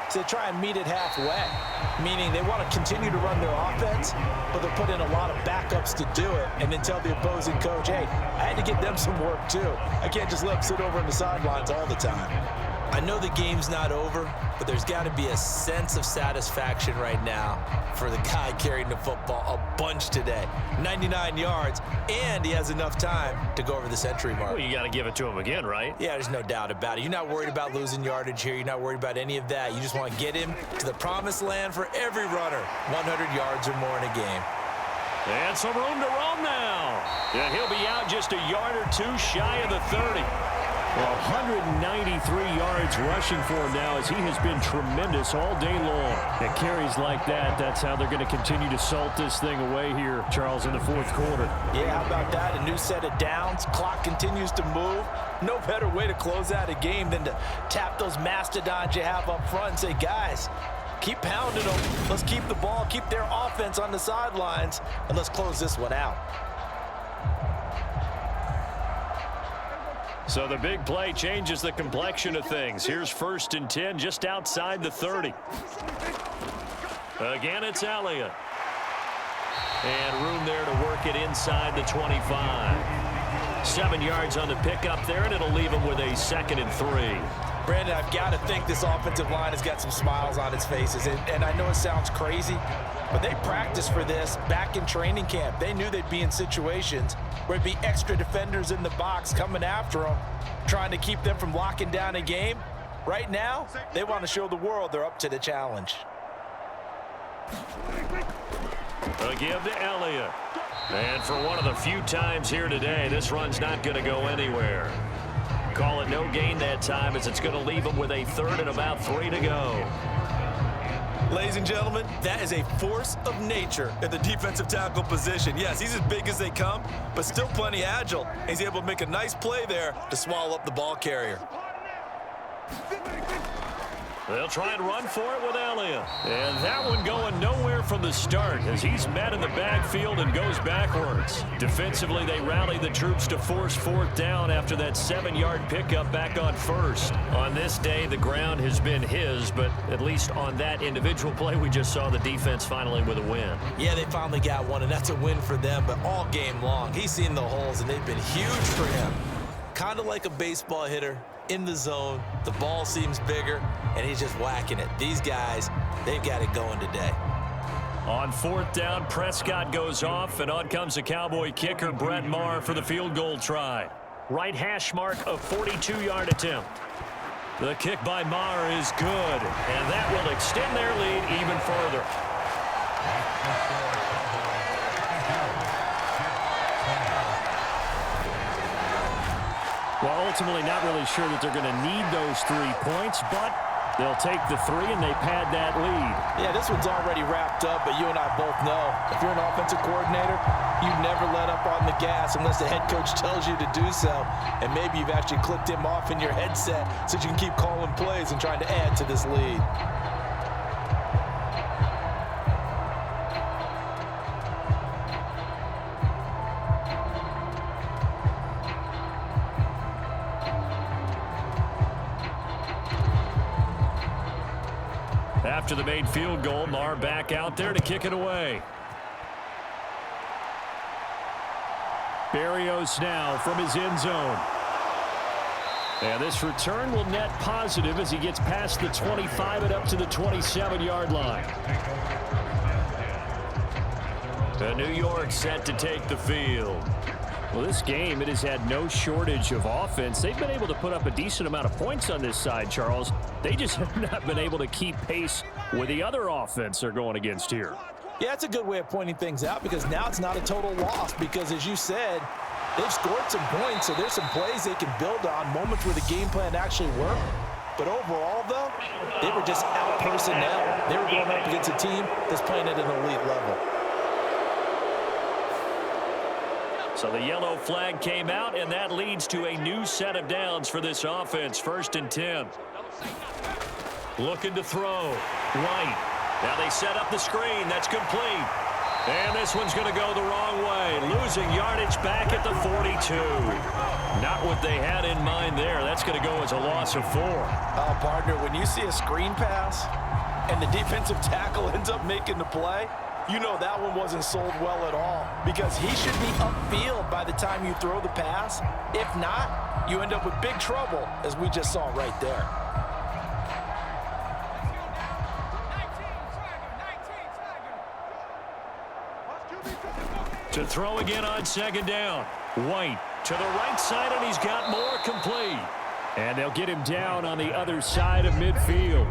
is they try and meet it halfway, meaning they want to continue to run their offense, but they'll put in a lot of backups to do it and then tell the opposing coach, hey, I had to get them some work too. I can't just let them sit over on the sidelines all the time. I know the game's not over, but there's got to be a sense of satisfaction right now for the guy carrying the football a bunch today. 99 yards, and he has enough time to go over the century mark. Well, you got to give it to him again, right? Yeah, there's no doubt about it. You're not worried about losing yardage here. You're not worried about any of that. You just want to get him to the promised land for every runner, 100 yards or more in a game. And some room to roam now. And he'll be out just a yard or two shy of the 30. Well, 193 yards rushing for him now as he has been tremendous all day long. And carries like that, that's how they're going to continue to salt this thing away here, Charles, in the fourth quarter. Yeah, how about that? A new set of downs. Clock continues to move. No better way to close out a game than to tap those mastodons you have up front and say, guys, keep pounding them. Let's keep the ball, keep their offense on the sidelines, and let's close this one out. So the big play changes the complexion of things. Here's 1st and 10 just outside the 30. Again, it's Elliott. And room there to work it inside the 25. 7 yards on the pickup there, and it'll leave him with a 2nd and 3. Brandon, I've got to think this offensive line has got some smiles on its faces. And I know it sounds crazy, but they practiced for this back in training camp. They knew they'd be in situations where it'd be extra defenders in the box coming after them, trying to keep them from locking down a game. Right now, they want to show the world they're up to the challenge. A give to Elliott. And for one of the few times here today, this run's not going to go anywhere. Call it no gain that time as it's going to leave him with a 3rd and about 3 to go. Ladies and gentlemen, that is a force of nature at the defensive tackle position. Yes, he's as big as they come, but still plenty agile. He's able to make a nice play there to swallow up the ball carrier. They'll try and run for it with Elliott. And that one going nowhere from the start as he's met in the backfield and goes backwards. Defensively, they rally the troops to force 4th down after that 7-yard pickup back on 1st. On this day, the ground has been his, but at least on that individual play, we just saw the defense finally with a win. Yeah, they finally got one, and that's a win for them, but all game long, he's seen the holes, and they've been huge for him. Kind of like a baseball hitter. In the zone, the ball seems bigger, and he's just whacking it. These guys, they've got it going today. On 4th down, Prescott goes off, and on comes the Cowboy kicker, Brett Maher, for the field goal try. Right hash mark of 42-yard attempt. The kick by Maher is good, and that will extend their lead even further. Well, ultimately not really sure that they're going to need those 3 points, but they'll take the 3 and they pad that lead. Yeah, this one's already wrapped up, but you and I both know if you're an offensive coordinator, you never let up on the gas unless the head coach tells you to do so. And maybe you've actually clicked him off in your headset so you can keep calling plays and trying to add to this lead. After the made field goal, Maher back out there to kick it away. Berrios now from his end zone. And this return will net positive as he gets past the 25 and up to the 27-yard line. The New York set to take the field. Well, this game, it has had no shortage of offense. They've been able to put up a decent amount of points on this side, Charles. They just have not been able to keep pace with the other offense they're going against here. Yeah, it's a good way of pointing things out because now it's not a total loss because, as you said, they've scored some points, so there's some plays they can build on, moments where the game plan actually worked. But overall, though, they were just out-personnel. They were going up against a team that's playing at an elite level. So the yellow flag came out, and that leads to a new set of downs for this offense. 1st and 10. Looking to throw. White. Now they set up the screen. That's complete. And this one's going to go the wrong way. Losing yardage back at the 42. Not what they had in mind there. That's going to go as a loss of 4. Partner, when you see a screen pass and the defensive tackle ends up making the play, you know that one wasn't sold well at all because he should be upfield by the time you throw the pass. If not, you end up with big trouble, as we just saw right there. To throw again on 2nd down. White to the right side, and he's got more, complete. And they'll get him down on the other side of midfield.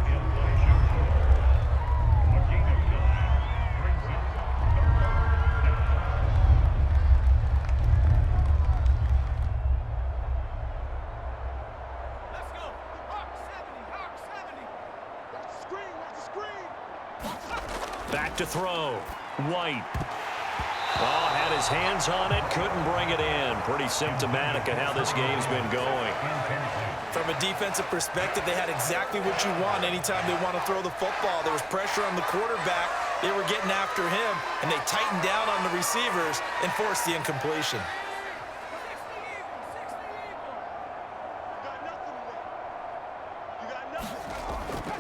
Back to throw. White. Oh, had his hands on it, couldn't bring it in. Pretty symptomatic of how this game's been going. From a defensive perspective, they had exactly what you want anytime they want to throw the football. There was pressure on the quarterback. They were getting after him, and they tightened down on the receivers and forced the incompletion.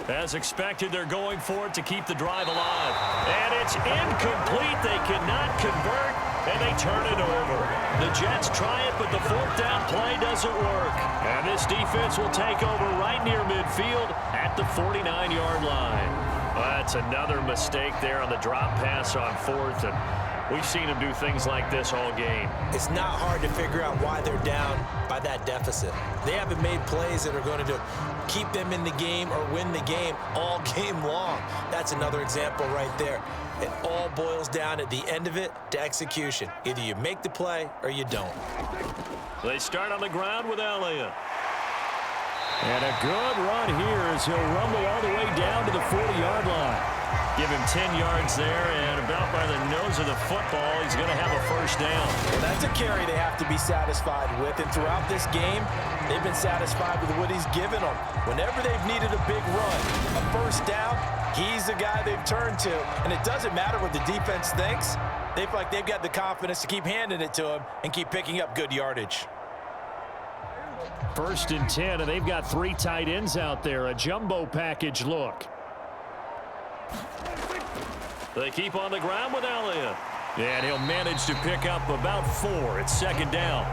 As expected, they're going for it to keep the drive alive. And it's incomplete. They cannot convert, and they turn it over. The Jets try it, but the 4th down play doesn't work. And this defense will take over right near midfield at the 49-yard line. That's another mistake there on the drop pass on 4th, and we've seen him do things like this all game. It's not hard to figure out why they're down by that deficit. They haven't made plays that are going to keep them in the game or win the game all game long. That's another example right there. It all boils down at the end of it to execution. Either you make the play or you don't. They start on the ground with Elliott. And a good run here as he'll rumble all the way down to the 40-yard line. Give him 10 yards there, and about by the nose of the football, he's going to have a 1st down. Well, that's a carry they have to be satisfied with, and throughout this game, they've been satisfied with what he's given them. Whenever they've needed a big run, a 1st down, he's the guy they've turned to, and it doesn't matter what the defense thinks. They feel like they've got the confidence to keep handing it to him and keep picking up good yardage. 1st and 10, and they've got 3 tight ends out there. A jumbo package look. They keep on the ground with Elliott. And he'll manage to pick up about 4. It's 2nd down.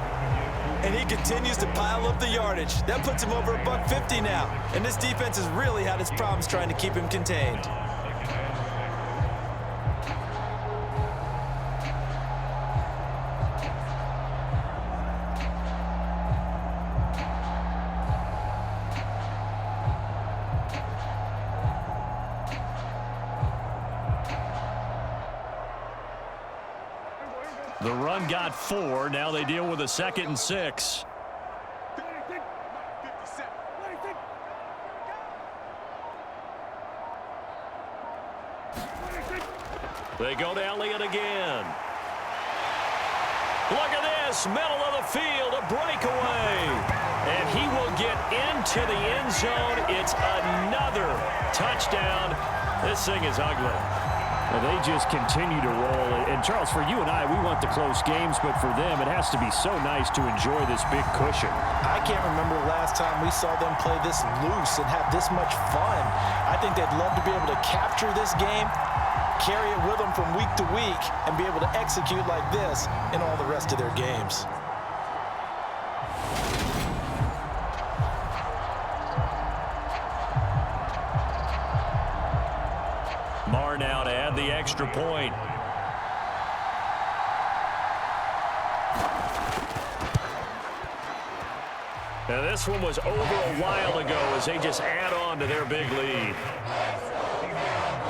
And he continues to pile up the yardage. That puts him over $150 now. And this defense has really had its problems trying to keep him contained. The run got 4. Now they deal with a 2nd and 6. They go to Elliott again. Look at this, middle of the field, a breakaway. And he will get into the end zone. It's another touchdown. This thing is ugly. Well, they just continue to roll. And, Charles, for you and I, we want the close games, but for them, it has to be so nice to enjoy this big cushion. I can't remember the last time we saw them play this loose and have this much fun. I think they'd love to be able to capture this game, carry it with them from week to week, and be able to execute like this in all the rest of their games. Marr now to add the extra point. Now this one was over a while ago as they just add on to their big lead.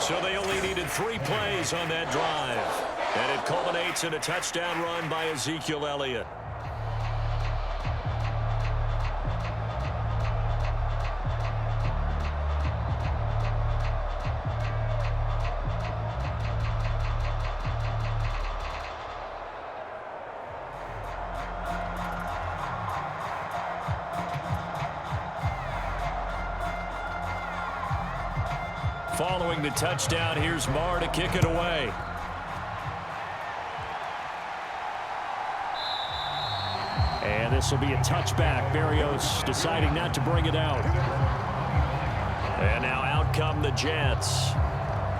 So they only needed 3 plays on that drive. And it culminates in a touchdown run by Ezekiel Elliott. Following the touchdown, here's Marr to kick it away. And this will be a touchback. Berrios deciding not to bring it out. And now out come the Jets.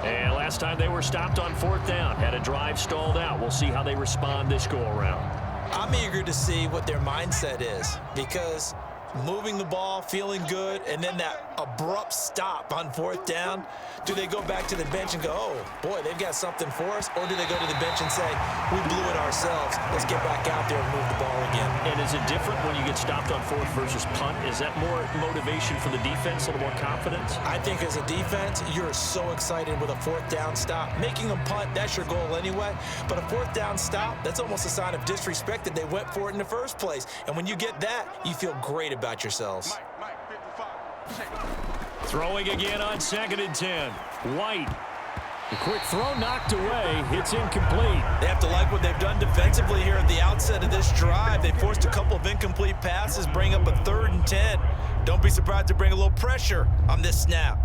And last time they were stopped on 4th down. Had a drive stalled out. We'll see how they respond this go-around. I'm eager to see what their mindset is, because moving the ball, feeling good, and then that abrupt stop on 4th down, do they go back to the bench and go, oh, boy, they've got something for us? Or do they go to the bench and say, we blew it ourselves, let's get back out there and move the ball again? And is it different when you get stopped on 4th versus punt? Is that more motivation for the defense, a little more confidence? I think as a defense, you're so excited with a 4th down stop. Making them punt, that's your goal anyway. But a 4th down stop, that's almost a sign of disrespect that they went for it in the first place. And when you get that, you feel great about yourselves. Throwing again on 2nd and 10. White. A quick throw knocked away. It's incomplete. They have to like what they've done defensively here at the outset of this drive. They forced a couple of incomplete passes, bring up a 3rd and 10. Don't be surprised to bring a little pressure on this snap.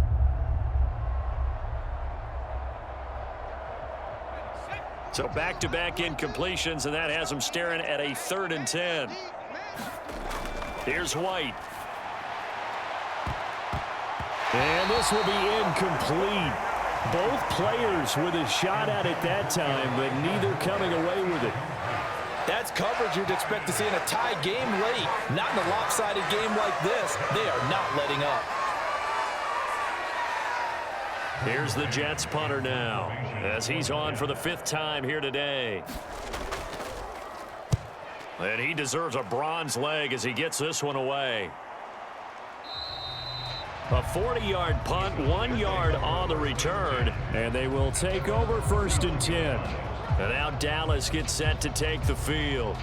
So back-to-back incompletions, and that has them staring at a 3rd and 10. Here's White. And this will be incomplete. Both players with a shot at it that time, but neither coming away with it. That's coverage you'd expect to see in a tie game late. Not in a lopsided game like this. They are not letting up. Here's the Jets punter now, as he's on for the 5th time here today. And he deserves a bronze leg as he gets this one away. A 40-yard punt, 1 yard on the return, and they will take over 1st and 10. And now Dallas gets set to take the field.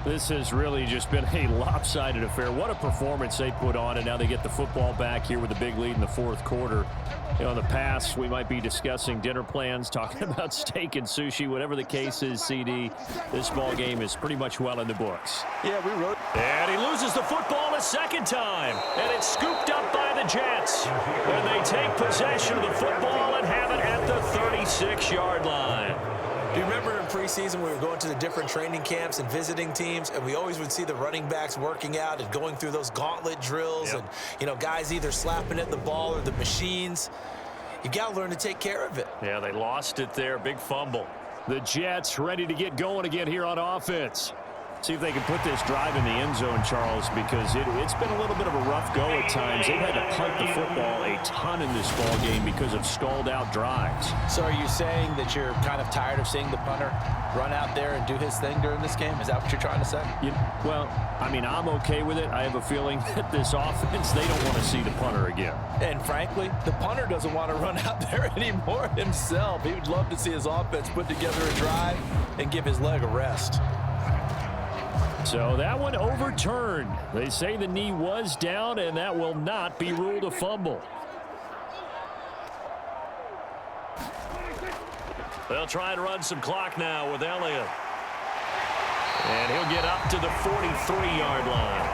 This has really just been a lopsided affair. What a performance they put on, and now they get the football back here with a big lead in the 4th quarter. You know, in the past, we might be discussing dinner plans, talking about steak and sushi, whatever the case is, CD. This ball game is pretty much well in the books. Yeah, we wrote. And he loses the football a 2nd time, and it's scooped up by the Jets. And they take possession of the football and have it at the 36-yard line. Do you remember in preseason we were going to the different training camps and visiting teams, and we always would see the running backs working out and going through those gauntlet drills, and, you know, guys either slapping at the ball or the machines. You got to learn to take care of it. Yeah, they lost it there. Big fumble. The Jets ready to get going again here on offense. See if they can put this drive in the end zone, Charles, because it's been a little bit of a rough go at times. They've had to punt the football a ton in this ball game because of stalled out drives. So are you saying that you're kind of tired of seeing the punter run out there and do his thing during this game? Is that what you're trying to say? Well, I mean, I'm okay with it. I have a feeling that this offense, they don't want to see the punter again. And frankly, the punter doesn't want to run out there anymore himself. He would love to see his offense put together a drive and give his leg a rest. So that one overturned. They say the knee was down, and that will not be ruled a fumble. They'll try and run some clock now with Elliott. And he'll get up to the 43-yard line.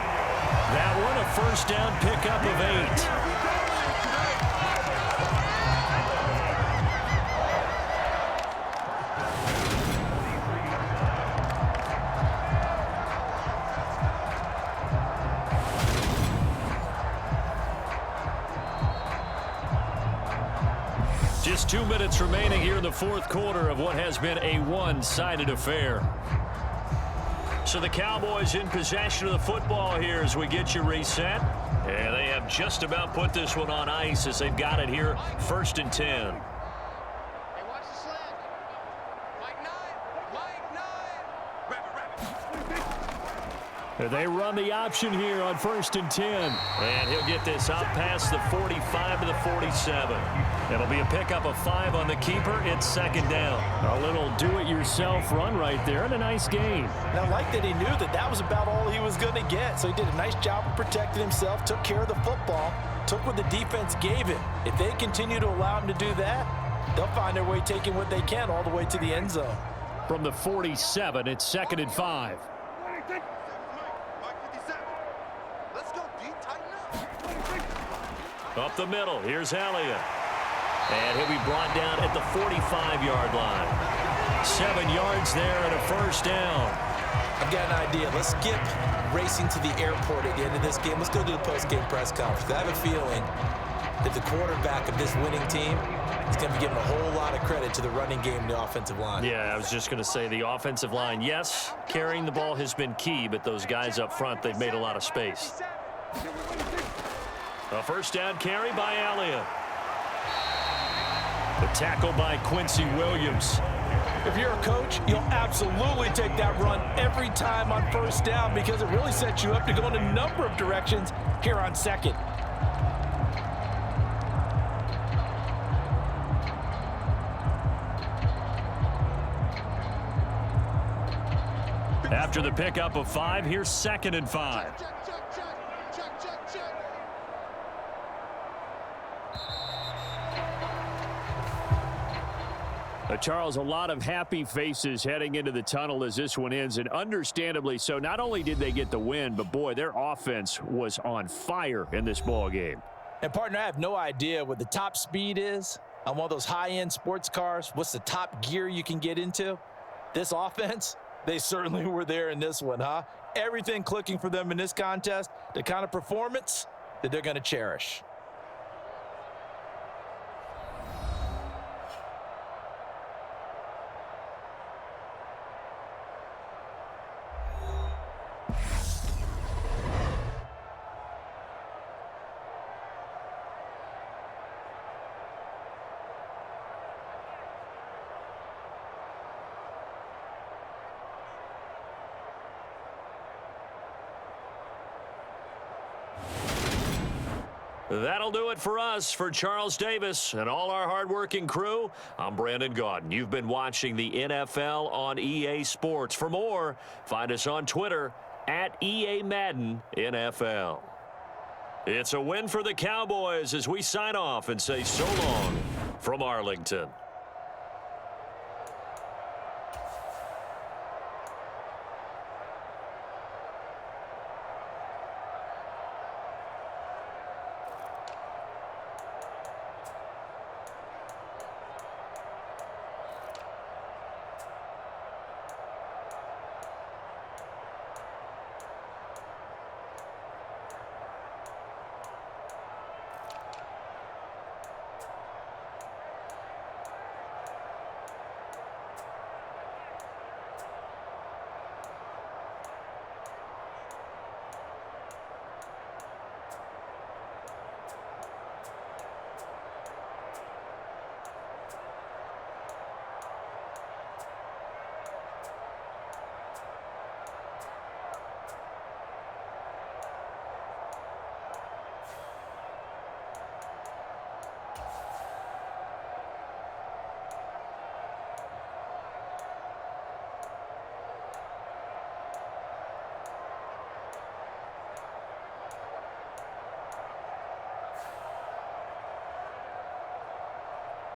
That one a 1st down pickup of 8. Just 2 minutes remaining here in the 4th quarter of what has been a one-sided affair. So the Cowboys in possession of the football here as we get you reset. And they have just about put this one on ice as they've got it here, 1st and 10. Hey, watch the slant. Mike 9. They run the option here on 1st and 10. And he'll get this up past the 45 to the 47. It'll be a pickup of 5 on the keeper. It's 2nd down. A little do-it-yourself run right there and a nice gain. And I like that he knew that that was about all he was going to get. So he did a nice job of protecting himself, took care of the football, took what the defense gave him. If they continue to allow him to do that, they'll find their way taking what they can all the way to the end zone. From the 47, it's 2nd and 5. Up the middle, here's Elliott. And he'll be brought down at the 45-yard line. 7 yards there and a 1st down. I've got an idea. Let's skip racing to the airport at the end of this game. Let's go to the post-game press conference. I have a feeling that the quarterback of this winning team is going to be giving a whole lot of credit to the running game and the offensive line. Yeah, I was just going to say the offensive line, yes, carrying the ball has been key, but those guys up front, they've made a lot of space. A 1st down carry by Elliott. The tackle by Quincy Williams. If you're a coach, you'll absolutely take that run every time on 1st down because it really sets you up to go in a number of directions here on 2nd. After the pickup of 5, here's 2nd and 5. Charles, a lot of happy faces heading into the tunnel as this one ends, and understandably so. Not only did they get the win, but boy, their offense was on fire in this ball game. And partner, I have no idea what the top speed is on one of those high-end sports cars. What's the top gear you can get into? This offense, they certainly were there in this one, huh? Everything clicking for them in this contest, the kind of performance that they're going to cherish. That'll do it for us. For Charles Davis and all our hardworking crew, I'm Brandon Gaudin. You've been watching the NFL on EA Sports. For more, find us on Twitter at EA Madden NFL. It's a win for the Cowboys as we sign off and say so long from Arlington.